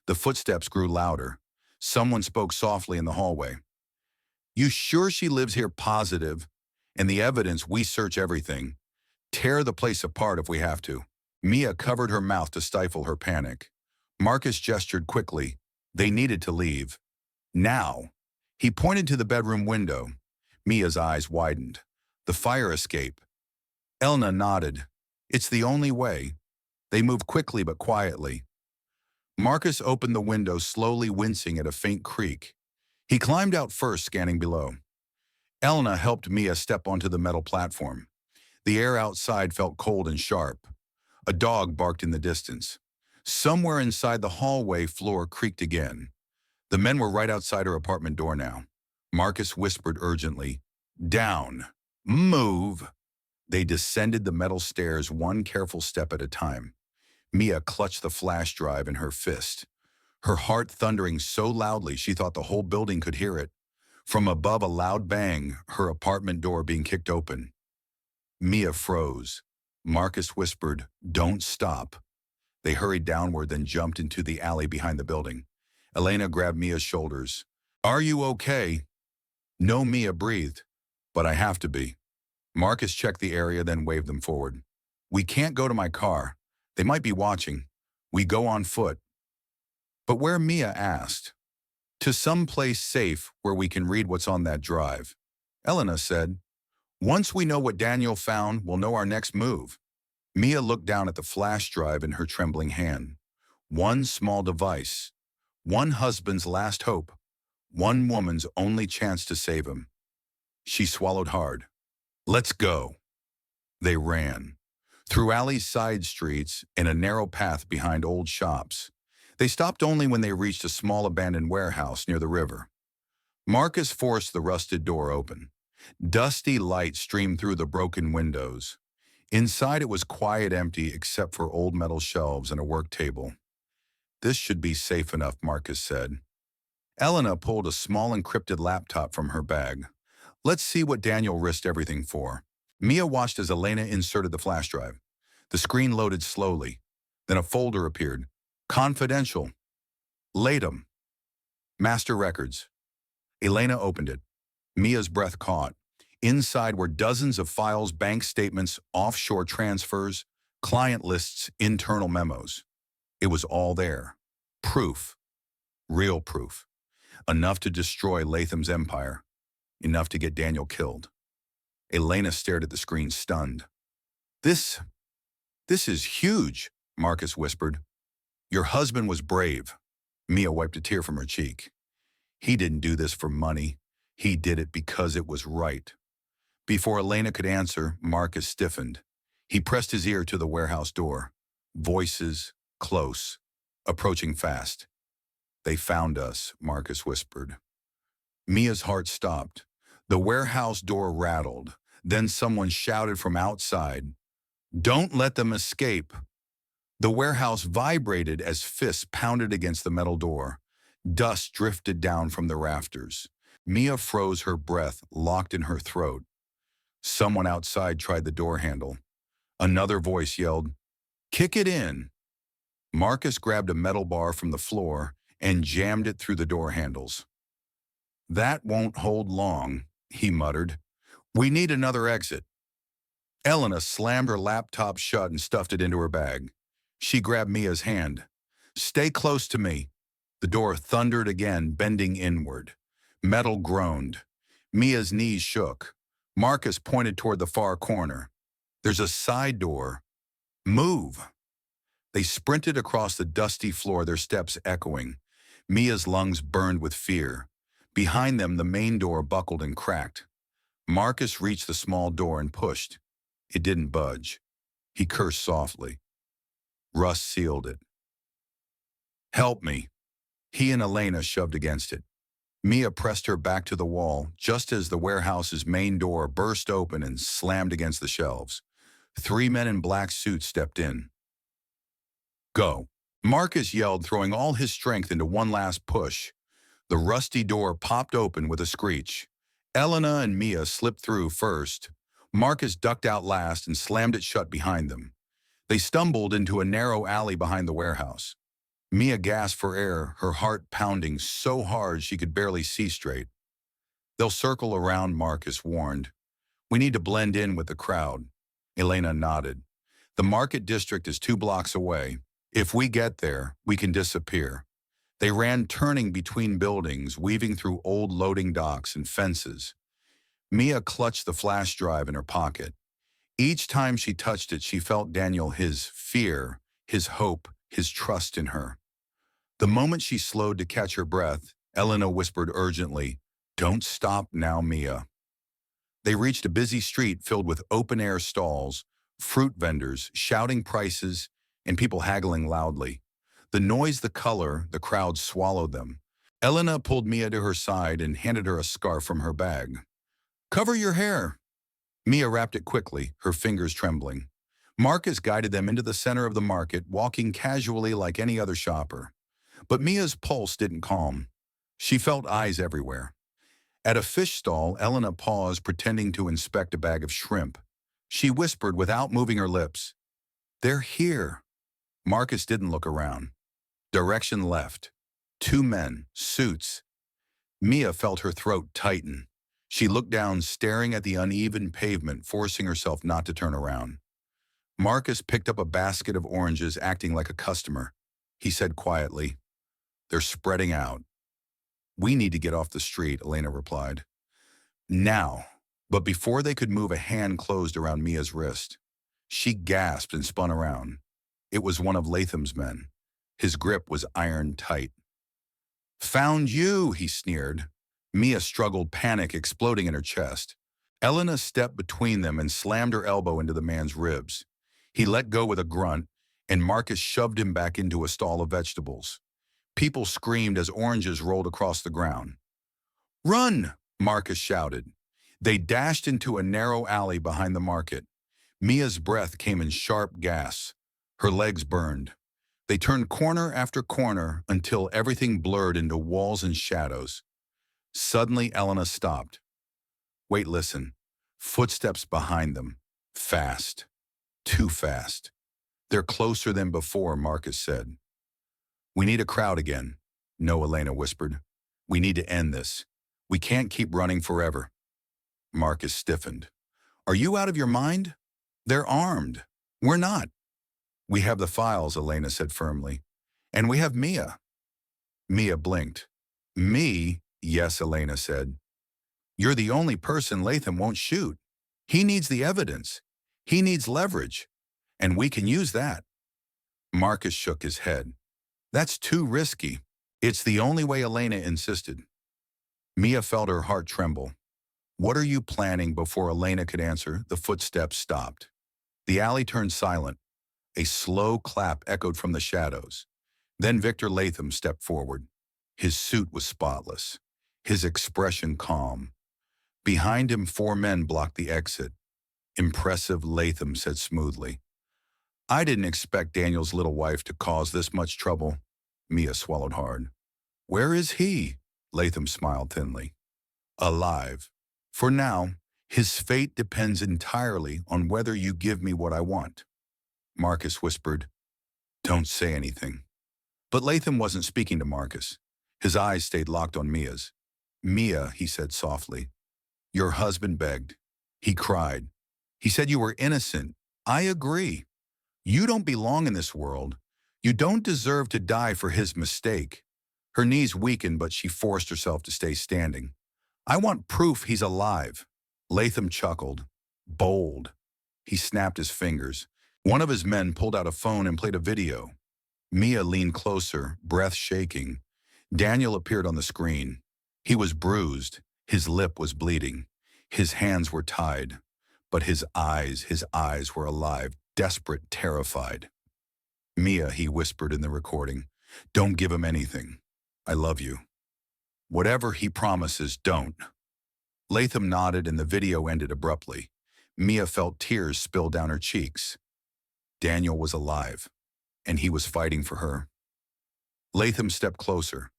The footsteps grew louder. Someone spoke softly in the hallway. "You sure she lives here?" "Positive. And the evidence, we search everything. Tear the place apart if we have to." Mia covered her mouth to stifle her panic. Marcus gestured quickly. They needed to leave. Now. He pointed to the bedroom window. Mia's eyes widened. "The fire escape." Elna nodded. "It's the only way." They moved quickly but quietly. Marcus opened the window, slowly, wincing at a faint creak. He climbed out first, scanning below. Elna helped Mia step onto the metal platform. The air outside felt cold and sharp. A dog barked in the distance. Somewhere inside the hallway floor creaked again. The men were right outside her apartment door now. Marcus whispered urgently, "Down. Move." They descended the metal stairs, one careful step at a time. Mia clutched the flash drive in her fist. her heart thundering so loudly she thought the whole building could hear it. From above, a loud bang, her apartment door being kicked open. Mia froze. Marcus whispered, "Don't stop." They hurried downward, then jumped into the alley behind the building. Elena grabbed Mia's shoulders. "Are you okay?" "No," Mia breathed. "But I have to be." Marcus checked the area, then waved them forward. "We can't go to my car. They might be watching. We go on foot." "But where?" Mia asked. "To some place safe where we can read what's on that drive." Elena said, "Once we know what Daniel found, we'll know our next move." Mia looked down at the flash drive in her trembling hand. One small device. One husband's last hope. One woman's only chance to save him. She swallowed hard. "Let's go." They ran. Through alleys, side streets, and a narrow path behind old shops. They stopped only when they reached a small abandoned warehouse near the river. Marcus forced the rusted door open. Dusty light streamed through the broken windows. Inside it was quiet, empty except for old metal shelves and a work table. "This should be safe enough," Marcus said. Elena pulled a small encrypted laptop from her bag. "Let's see what Daniel risked everything for." Mia watched as Elena inserted the flash drive. The screen loaded slowly. Then a folder appeared. "Confidential. Latum. Master Records." Elena opened it. Mia's breath caught. Inside were dozens of files, bank statements, offshore transfers, client lists, internal memos. It was all there. Proof. Real proof. Enough to destroy Latham's empire. Enough to get Daniel killed. Elena stared at the screen, stunned. This is huge," Marcus whispered. "Your husband was brave." Mia wiped a tear from her cheek. "He didn't do this for money. He did it because it was right." Before Elena could answer, Marcus stiffened. He pressed his ear to the warehouse door. Voices, close, approaching fast. "They found us," Marcus whispered. Mia's heart stopped. The warehouse door rattled. Then someone shouted from outside, "Don't let them escape." The warehouse vibrated as fists pounded against the metal door. Dust drifted down from the rafters. Mia froze, her breath locked in her throat. Someone outside tried the door handle. Another voice yelled, "Kick it in." Marcus grabbed a metal bar from the floor and jammed it through the door handles. "That won't hold long," he muttered. "We need another exit." Elena slammed her laptop shut and stuffed it into her bag. She grabbed Mia's hand. "Stay close to me." The door thundered again, bending inward. Metal groaned. Mia's knees shook. Marcus pointed toward the far corner. "There's a side door. Move." They sprinted across the dusty floor, their steps echoing. Mia's lungs burned with fear. Behind them, the main door buckled and cracked. Marcus reached the small door and pushed. It didn't budge. He cursed softly. Rust sealed it. "Help me." He and Elena shoved against it. Mia pressed her back to the wall just as the warehouse's main door burst open and slammed against the shelves. 3 men in black suits stepped in. "Go." Marcus yelled, throwing all his strength into one last push. The rusty door popped open with a screech. Elena and Mia slipped through first. Marcus ducked out last and slammed it shut behind them. They stumbled into a narrow alley behind the warehouse. Mia gasped for air, her heart pounding so hard she could barely see straight. "They'll circle around," Marcus warned. "We need to blend in with the crowd." Elena nodded. "The market district is 2 blocks away. If we get there, we can disappear." They ran, turning between buildings, weaving through old loading docks and fences. Mia clutched the flash drive in her pocket. Each time she touched it, she felt Daniel, his fear, his hope, his trust in her. The moment she slowed to catch her breath, Elena whispered urgently, "Don't stop now, Mia." They reached a busy street filled with open-air stalls, fruit vendors shouting prices, and people haggling loudly. The noise, the color, the crowd swallowed them. Elena pulled Mia to her side and handed her a scarf from her bag. "Cover your hair." Mia wrapped it quickly, her fingers trembling. Marcus guided them into the center of the market, walking casually like any other shopper. But Mia's pulse didn't calm. She felt eyes everywhere. At a fish stall, Elena paused, pretending to inspect a bag of shrimp. She whispered without moving her lips, "They're here." Marcus didn't look around. Direction left. Two men, suits. Mia felt her throat tighten. She looked down, staring at the uneven pavement, forcing herself not to turn around. Marcus picked up a basket of oranges, acting like a customer. He said quietly, "They're spreading out." "We need to get off the street," Elena replied. "Now." But before they could move, a hand closed around Mia's wrist. She gasped and spun around. It was one of Latham's men. His grip was iron tight. "Found you," he sneered. Mia struggled, panic exploding in her chest. Elena stepped between them and slammed her elbow into the man's ribs. He let go with a grunt, and Marcus shoved him back into a stall of vegetables. People screamed as oranges rolled across the ground. "Run!" Marcus shouted. They dashed into a narrow alley behind the market. Mia's breath came in sharp gasps. Her legs burned. They turned corner after corner until everything blurred into walls and shadows. Suddenly, Elena stopped. "Wait, listen." Footsteps behind them. Fast. Too fast. "They're closer than before," Marcus said. "We need a crowd again." "No," Elena whispered. "We need to end this. We can't keep running forever." Marcus stiffened. "Are you out of your mind? They're armed. We're not." "We have the files," Elena said firmly. "And we have Mia." Mia blinked. "Me?" "Yes," Elena said. "You're the only person Latham won't shoot. He needs the evidence. He needs leverage. And we can use that." Marcus shook his head. "That's too risky." "It's the only way," Elena insisted. Mia felt her heart tremble. "What are you planning?" Before Elena could answer, the footsteps stopped. The alley turned silent. A slow clap echoed from the shadows. Then Victor Latham stepped forward. His suit was spotless, his expression calm. Behind him, 4 men blocked the exit. "Impressive," Latham said smoothly. "I didn't expect Daniel's little wife to cause this much trouble." Mia swallowed hard. "Where is he?" Latham smiled thinly. "Alive. For now, his fate depends entirely on whether you give me what I want." Marcus whispered, "Don't say anything." But Latham wasn't speaking to Marcus. His eyes stayed locked on Mia's. "Mia," he said softly, "your husband begged. He cried. He said you were innocent. I agree. You don't belong in this world. You don't deserve to die for his mistake." Her knees weakened, but she forced herself to stay standing. "I want proof he's alive." Latham chuckled. "Bold." He snapped his fingers. One of his men pulled out a phone and played a video. Mia leaned closer, breath shaking. Daniel appeared on the screen. He was bruised. His lip was bleeding. His hands were tied. But his eyes were alive, desperate, terrified. "Mia," he whispered in the recording, "don't give him anything. I love you. Whatever he promises, don't." Latham nodded and the video ended abruptly. Mia felt tears spill down her cheeks. Daniel was alive, and he was fighting for her. Latham stepped closer.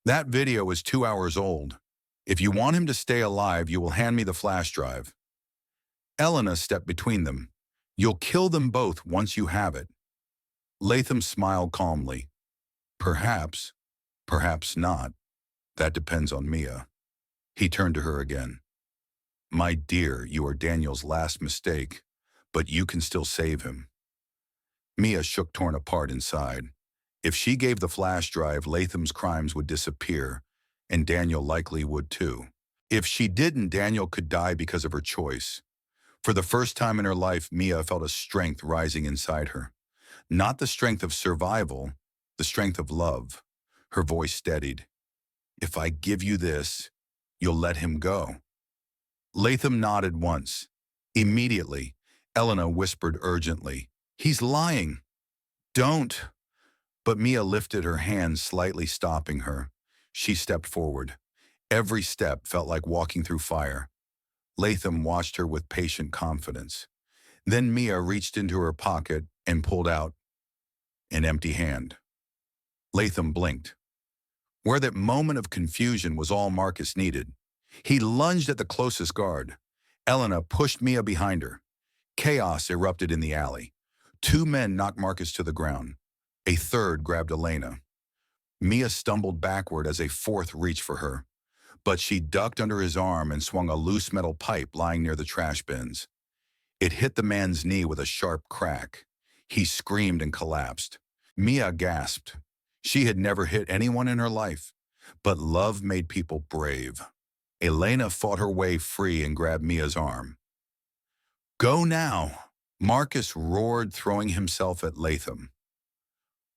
"That video is 2 hours old. If you want him to stay alive, you will hand me the flash drive." Elena stepped between them. "You'll kill them both once you have it." Latham smiled calmly. "Perhaps, perhaps not. That depends on Mia." He turned to her again. "My dear, you are Daniel's last mistake, but you can still save him." Mia shook, torn apart inside. If she gave the flash drive, Latham's crimes would disappear, and Daniel likely would too. If she didn't, Daniel could die because of her choice. For the first time in her life, Mia felt a strength rising inside her. Not the strength of survival, the strength of love. Her voice steadied. "If I give you this, you'll let him go." Latham nodded once. Immediately, Elena whispered urgently, "He's lying." "Don't." But Mia lifted her hand, slightly stopping her. She stepped forward. Every step felt like walking through fire. Latham watched her with patient confidence. Then Mia reached into her pocket and pulled out an empty hand. Latham blinked. Where that moment of confusion was all Marcus needed. He lunged at the closest guard. Elena pushed Mia behind her. Chaos erupted in the alley. Two men knocked Marcus to the ground. A third grabbed Elena. Mia stumbled backward as a fourth reached for her, but she ducked under his arm and swung a loose metal pipe lying near the trash bins. It hit the man's knee with a sharp crack. He screamed and collapsed. Mia gasped. She had never hit anyone in her life, but love made people brave. Elena fought her way free and grabbed Mia's arm. "Go now!" Marcus roared, throwing himself at Latham.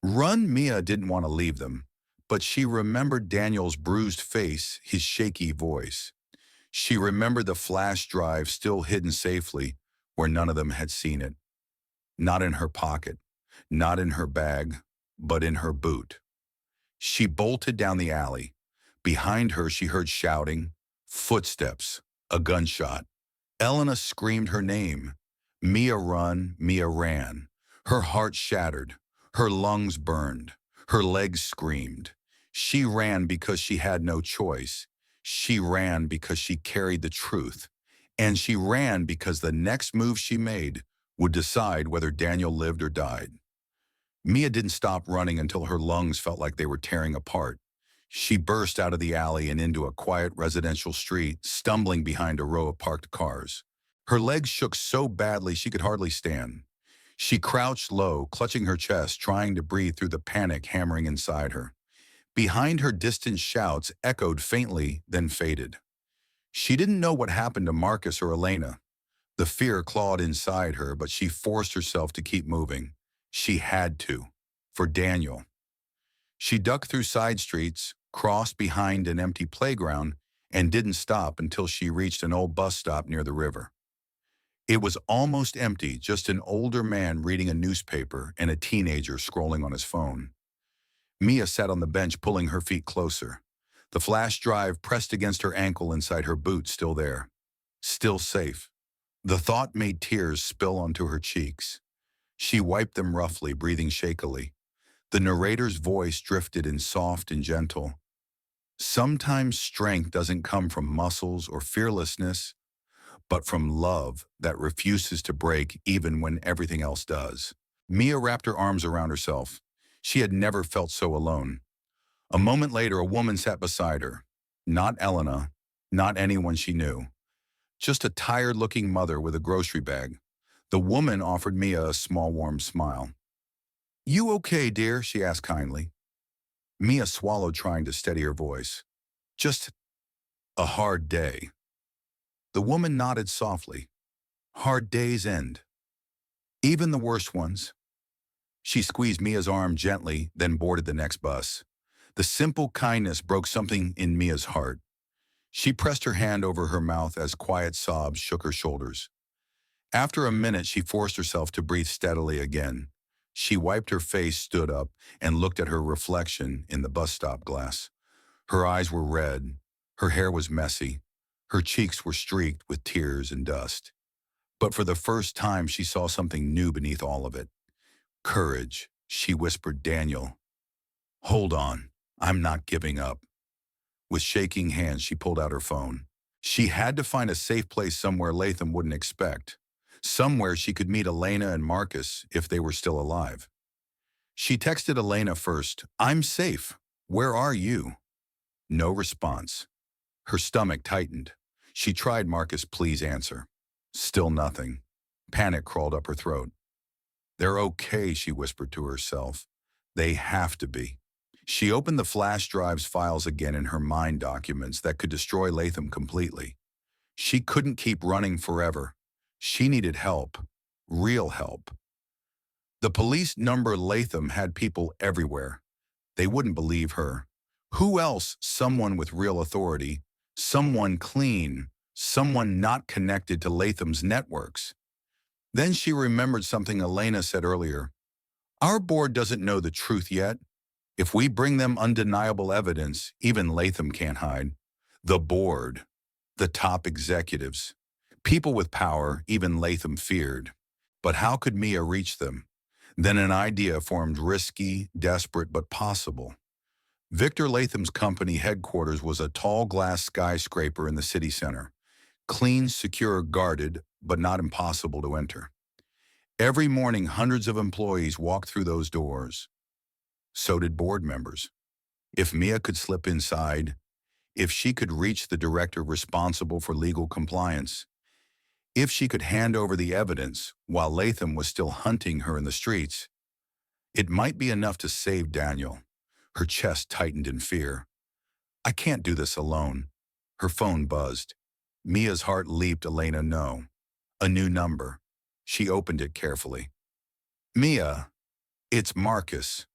Run! Mia didn't want to leave them, but she remembered Daniel's bruised face, his shaky voice. She remembered the flash drive still hidden safely where none of them had seen it. Not in her pocket, not in her bag, but in her boot. She bolted down the alley. Behind her she heard shouting, footsteps, a gunshot. Elena screamed her name. Mia run, Mia ran. Her heart shattered. Her lungs burned. Her legs screamed. She ran because she had no choice. She ran because she carried the truth. And she ran because the next move she made would decide whether Daniel lived or died. Mia didn't stop running until her lungs felt like they were tearing apart. She burst out of the alley and into a quiet residential street, stumbling behind a row of parked cars. Her legs shook so badly she could hardly stand. She crouched low, clutching her chest, trying to breathe through the panic hammering inside her. Behind her, distant shouts echoed faintly, then faded. She didn't know what happened to Marcus or Elena. The fear clawed inside her, but she forced herself to keep moving. She had to, for Daniel. She ducked through side streets, crossed behind an empty playground, and didn't stop until she reached an old bus stop near the river. It was almost empty, just an older man reading a newspaper and a teenager scrolling on his phone. Mia sat on the bench, pulling her feet closer. The flash drive pressed against her ankle inside her boot, still there. Still safe. The thought made tears spill onto her cheeks. She wiped them roughly, breathing shakily. The narrator's voice drifted in soft and gentle. Sometimes strength doesn't come from muscles or fearlessness, but from love that refuses to break even when everything else does. Mia wrapped her arms around herself. She had never felt so alone. A moment later, a woman sat beside her. Not Elena, not anyone she knew. Just a tired-looking mother with a grocery bag. The woman offered Mia a small, warm smile. "You okay, dear?" she asked kindly. Mia swallowed, trying to steady her voice. "Just a hard day." The woman nodded softly. "Hard days end. Even the worst ones." She squeezed Mia's arm gently, then boarded the next bus. The simple kindness broke something in Mia's heart. She pressed her hand over her mouth as quiet sobs shook her shoulders. After a minute, she forced herself to breathe steadily again. She wiped her face, stood up, and looked at her reflection in the bus stop glass. Her eyes were red. Her hair was messy. Her cheeks were streaked with tears and dust. But for the first time, she saw something new beneath all of it. "Courage," she whispered. "Daniel, hold on. I'm not giving up." With shaking hands, she pulled out her phone. She had to find a safe place somewhere Latham wouldn't expect. Somewhere she could meet Elena and Marcus if they were still alive. She texted Elena first. "I'm safe. Where are you?" No response. Her stomach tightened. She tried Marcus. "Please answer." Still nothing. Panic crawled up her throat. "They're okay," she whispered to herself. "They have to be." She opened the flash drive's files again in her mind, documents that could destroy Latham completely. She couldn't keep running forever. She needed help. Real help. The police number Latham had people everywhere. They wouldn't believe her. Who else? Someone with real authority. Someone clean. Someone not connected to Latham's networks. Then she remembered something Elena said earlier. "Our board doesn't know the truth yet. If we bring them undeniable evidence, even Latham can't hide." The board. The top executives. People with power even Latham feared. But how could Mia reach them? Then an idea formed, risky, desperate, but possible. Victor Latham's company headquarters was a tall glass skyscraper in the city center. Clean, secure, guarded, but not impossible to enter. Every morning, hundreds of employees walked through those doors. So did board members. If Mia could slip inside, if she could reach the director responsible for legal compliance, if she could hand over the evidence while Latham was still hunting her in the streets, it might be enough to save Daniel. Her chest tightened in fear. I can't do this alone. Her phone buzzed. Mia's heart leaped. Elena, no. A new number. She opened it carefully. Mia, it's Marcus.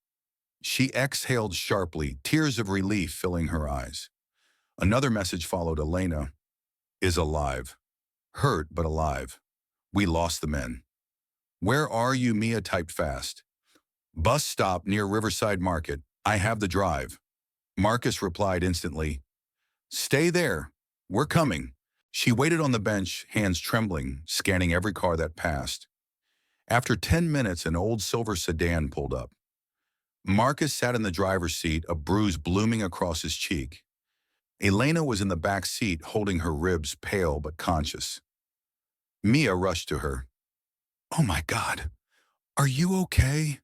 She exhaled sharply, tears of relief filling her eyes. Another message followed. Elena is alive. Hurt, but alive. We lost the men. Where are you? Mia typed fast. Bus stop near Riverside Market. I have the drive. Marcus replied instantly. Stay there. We're coming. She waited on the bench, hands trembling, scanning every car that passed. After 10 minutes, an old silver sedan pulled up. Marcus sat in the driver's seat, a bruise blooming across his cheek. Elena was in the back seat, holding her ribs, pale but conscious. Mia rushed to her. Oh my God, are you okay?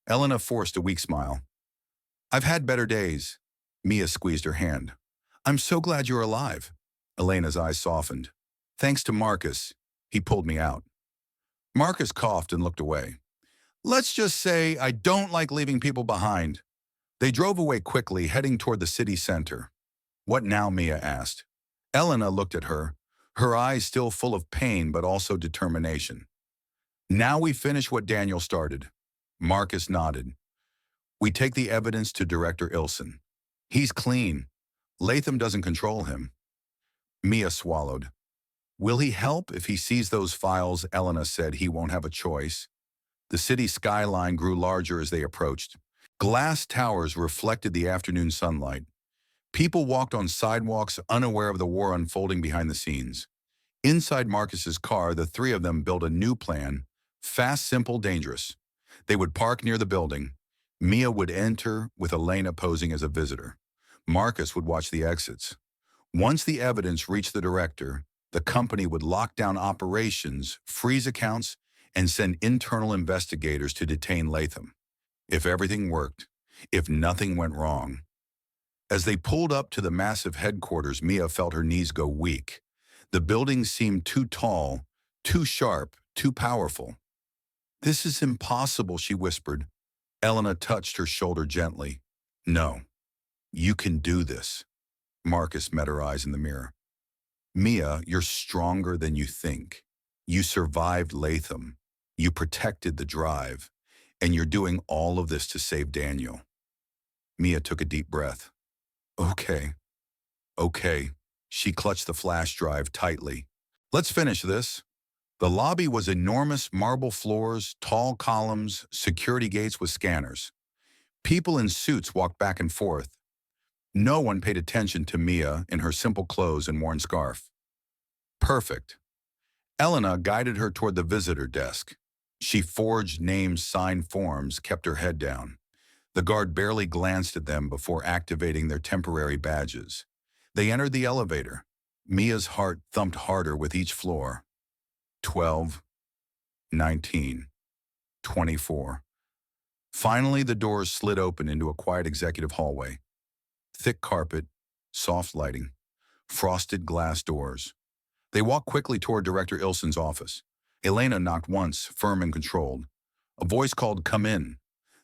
Elena forced a weak smile. I've had better days. Mia squeezed her hand. I'm so glad you're alive. Elena's eyes softened. Thanks to Marcus, he pulled me out. Marcus coughed and looked away. Let's just say I don't like leaving people behind. They drove away quickly, heading toward the city center. What now? Mia asked. Elena looked at her, her eyes still full of pain but also determination. Now we finish what Daniel started. Marcus nodded. We take the evidence to Director Ilson. He's clean. Latham doesn't control him. Mia swallowed. Will he help if he sees those files? Elena said. He won't have a choice. The city skyline grew larger as they approached. Glass towers reflected the afternoon sunlight. People walked on sidewalks, unaware of the war unfolding behind the scenes. Inside Marcus's car, the three of them built a new plan. Fast, simple, dangerous. They would park near the building. Mia would enter with Elena posing as a visitor. Marcus would watch the exits. Once the evidence reached the director, the company would lock down operations, freeze accounts, and send internal investigators to detain Latham. If everything worked, if nothing went wrong. As they pulled up to the massive headquarters, Mia felt her knees go weak. The building seemed too tall, too sharp, too powerful. This is impossible, she whispered. Elena touched her shoulder gently. No, you can do this. Marcus met her eyes in the mirror. Mia, you're stronger than you think. You survived Latham. You protected the drive. And you're doing all of this to save Daniel. Mia took a deep breath. Okay. She clutched the flash drive tightly. Let's finish this. The lobby was enormous, marble floors, tall columns, security gates with scanners. People in suits walked back and forth. No one paid attention to Mia in her simple clothes and worn scarf. Perfect. Elena guided her toward the visitor desk. She forged names, signed forms, kept her head down. The guard barely glanced at them before activating their temporary badges. They entered the elevator. Mia's heart thumped harder with each floor. 12, 19, 24. Finally, the doors slid open into a quiet executive hallway. Thick carpet, soft lighting, frosted glass doors. They walked quickly toward Director Ilson's office. Elena knocked once, firm and controlled. A voice called, "Come in."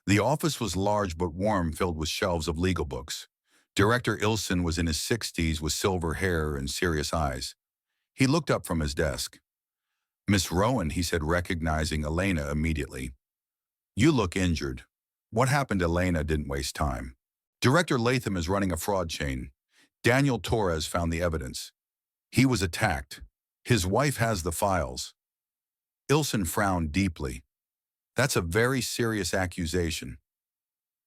The office was large but warm, filled with shelves of legal books. Director Ilson was in his 60s with silver hair and serious eyes. He looked up from his desk. "Miss Rowan," he said, recognizing Elena immediately. "You look injured." What happened? Elena didn't waste time. Director Latham is running a fraud chain. Daniel Torres found the evidence. He was attacked. His wife has the files. Ilson frowned deeply. That's a very serious accusation.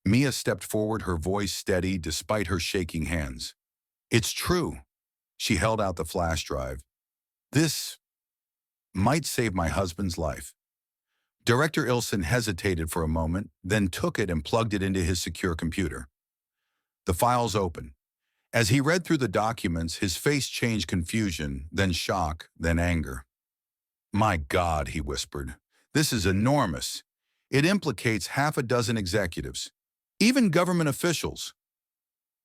Mia stepped forward, her voice steady despite her shaking hands. It's true. She held out the flash drive. This might save my husband's life. Director Ilson hesitated for a moment, then took it and plugged it into his secure computer. The files open. As he read through the documents, his face changed confusion, then shock, then anger. "My God," he whispered. "This is enormous. It implicates half a dozen executives, even government officials."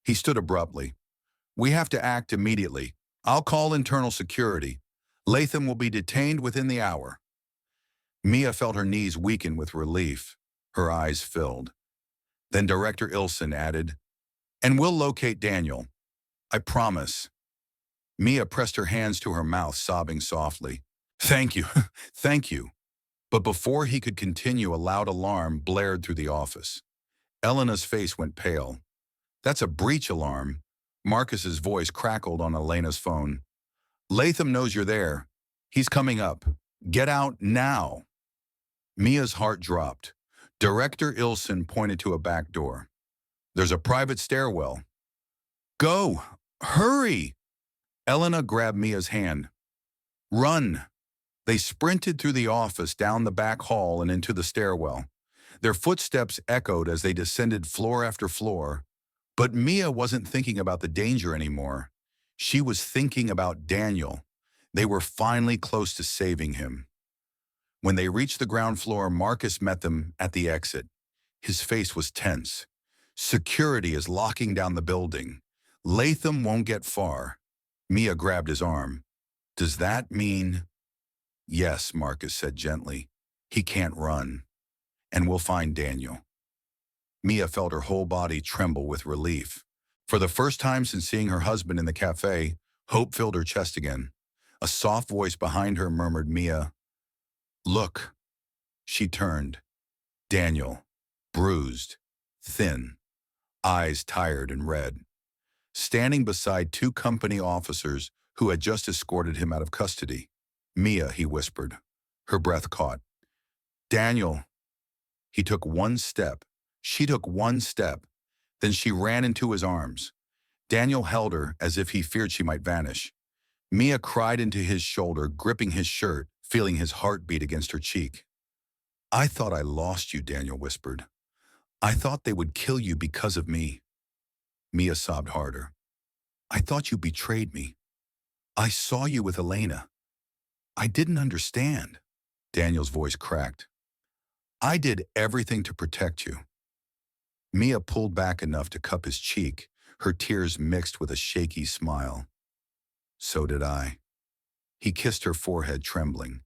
He stood abruptly. "We have to act immediately. I'll call internal security. Latham will be detained within the hour." Mia felt her knees weaken with relief. Her eyes filled. Then Director Ilson added, "And we'll locate Daniel. I promise." Mia pressed her hands to her mouth, sobbing softly. "Thank you, thank you." But before he could continue, a loud alarm blared through the office. Elena's face went pale. "That's a breach alarm." Marcus's voice crackled on Elena's phone. "Latham knows you're there. He's coming up. Get out now." Mia's heart dropped. Director Ilson pointed to a back door. "There's a private stairwell." "Go! Hurry!" Elena grabbed Mia's hand. "Run!" They sprinted through the office, down the back hall, and into the stairwell. Their footsteps echoed as they descended floor after floor. But Mia wasn't thinking about the danger anymore. She was thinking about Daniel. They were finally close to saving him. When they reached the ground floor, Marcus met them at the exit. His face was tense. "Security is locking down the building. Latham won't get far." Mia grabbed his arm. "Does that mean—" "Yes," Marcus said gently. "He can't run. And we'll find Daniel." Mia felt her whole body tremble with relief. For the first time since seeing her husband in the cafe, hope filled her chest again. A soft voice behind her murmured, "Mia, look." She turned. Daniel, bruised, thin, eyes tired and red, standing beside two company officers who had just escorted him out of custody. "Mia," he whispered. Her breath caught. "Daniel." He took one step. She took one step. Then she ran into his arms. Daniel held her as if he feared she might vanish. Mia cried into his shoulder, gripping his shirt, feeling his heart beat against her cheek. "I thought I lost you," Daniel whispered. "I thought they would kill you because of me." Mia sobbed harder. "I thought you betrayed me. I saw you with Elena. I didn't understand." Daniel's voice cracked. "I did everything to protect you." Mia pulled back enough to cup his cheek, her tears mixed with a shaky smile. "So did I." He kissed her forehead, trembling.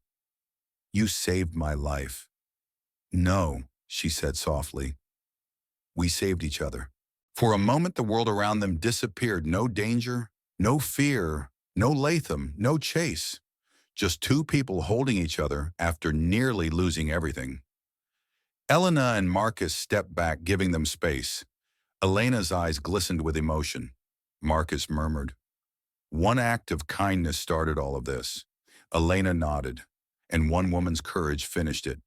"You saved my life." "No," she said softly. "We saved each other." For a moment, the world around them disappeared. No danger, no fear, no Latham, no chase. Just two people holding each other after nearly losing everything. Elena and Marcus stepped back, giving them space. Elena's eyes glistened with emotion. Marcus murmured, "One act of kindness started all of this." Elena nodded, and one woman's courage finished it.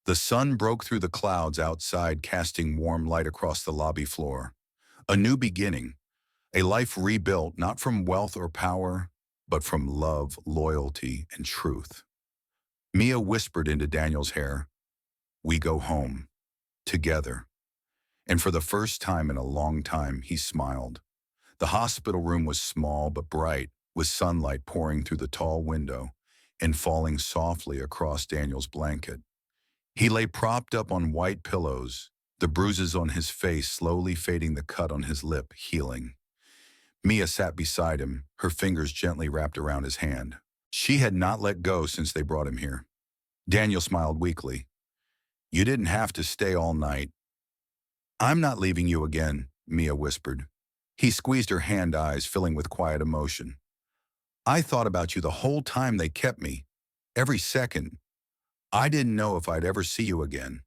The sun broke through the clouds outside, casting warm light across the lobby floor. A new beginning, a life rebuilt not from wealth or power, but from love, loyalty, and truth. Mia whispered into Daniel's hair, "We go home, together." And for the first time in a long time, he smiled. The hospital room was small but bright, with sunlight pouring through the tall window and falling softly across Daniel's blanket. He lay propped up on white pillows, the bruises on his face slowly fading, the cut on his lip healing. Mia sat beside him, her fingers gently wrapped around his hand. She had not let go since they brought him here. Daniel smiled weakly. "You didn't have to stay all night." "I'm not leaving you again," Mia whispered. He squeezed her hand, eyes filling with quiet emotion. "I thought about you the whole time they kept me, every second. I didn't know if I'd ever see you again."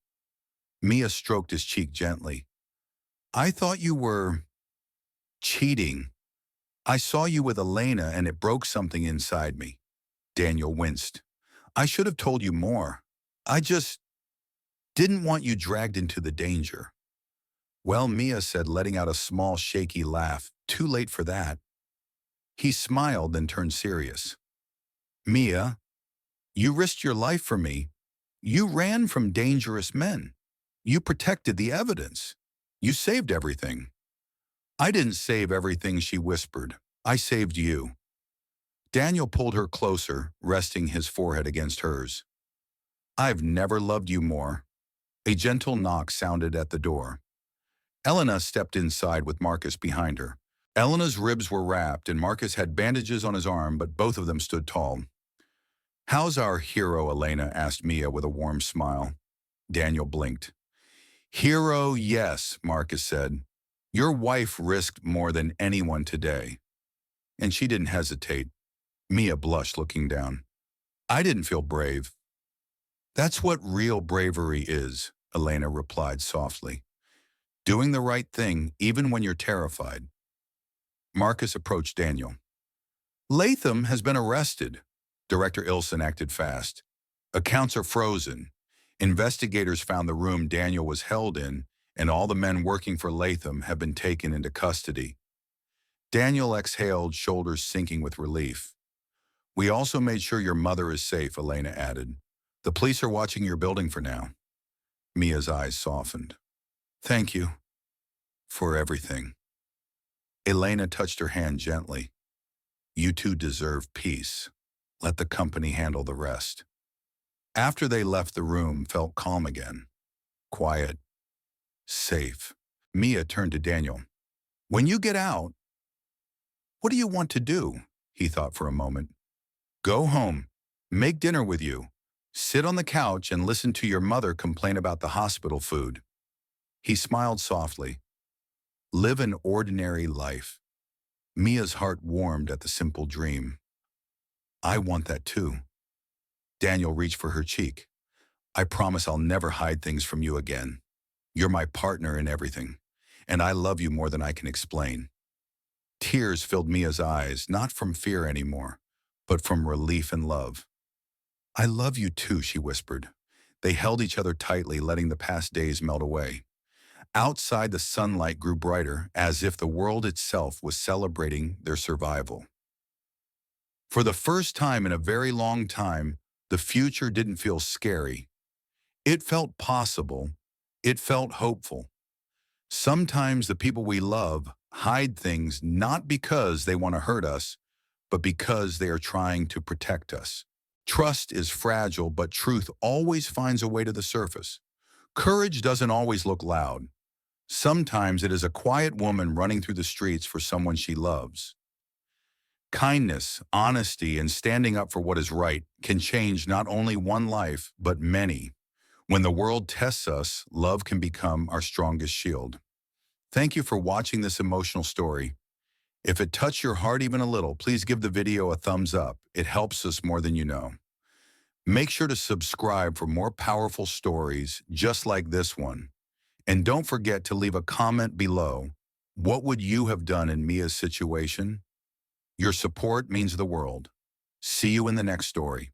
Mia stroked his cheek gently. "I thought you were cheating. I saw you with Elena and it broke something inside me." Daniel winced. "I should have told you more. I just didn't want you dragged into the danger." "Well," Mia said, letting out a small, shaky laugh, "too late for that." He smiled, then turned serious. "Mia, you risked your life for me. You ran from dangerous men. You protected the evidence. You saved everything. I didn't save everything, she whispered. I saved you. Daniel pulled her closer, resting his forehead against hers. I've never loved you more. A gentle knock sounded at the door. Elena stepped inside with Marcus behind her. Elena's ribs were wrapped and Marcus had bandages on his arm, but both of them stood tall. How's our hero, Elena? Asked Mia with a warm smile. Daniel blinked. Hero, yes, Marcus said. Your wife risked more than anyone today. And she didn't hesitate. Mia blushed, looking down. I didn't feel brave. That's what real bravery is, Elena replied softly. Doing the right thing, even when you're terrified. Marcus approached Daniel. Latham has been arrested. Director Ilson acted fast. Accounts are frozen. Investigators found the room Daniel was held in, and all the men working for Latham have been taken into custody. Daniel exhaled, shoulders sinking with relief. We also made sure your mother is safe, Elena added. The police are watching your building for now. Mia's eyes softened. Thank you for everything. Elena touched her hand gently. You two deserve peace. Let the company handle the rest. After they left, the room felt calm again. Quiet. Safe. Mia turned to Daniel. When you get out, what do you want to do? He thought for a moment. Go home. Make dinner with you. Sit on the couch and listen to your mother complain about the hospital food. He smiled softly. Live an ordinary life. Mia's heart warmed at the simple dream. I want that too. Daniel reached for her cheek. I promise I'll never hide things from you again. You're my partner in everything, and I love you more than I can explain. Tears filled Mia's eyes, not from fear anymore, but from relief and love. I love you too, she whispered. They held each other tightly, letting the past days melt away. Outside, the sunlight grew brighter, as if the world itself was celebrating their survival. For the first time in a very long time, the future didn't feel scary. It felt possible. It felt hopeful. Sometimes the people we love hide things not because they want to hurt us, but because they are trying to protect us. Trust is fragile, but truth always finds a way to the surface. Courage doesn't always look loud. Sometimes it is a quiet woman running through the streets for someone she loves. Kindness, honesty, and standing up for what is right can change not only one life, but many. When the world tests us, love can become our strongest shield. Thank you for watching this emotional story. If it touched your heart even a little, please give the video a thumbs up. It helps us more than you know. Make sure to subscribe for more powerful stories just like this one. And don't forget to leave a comment below. What would you have done in Mia's situation? Your support means the world. See you in the next story.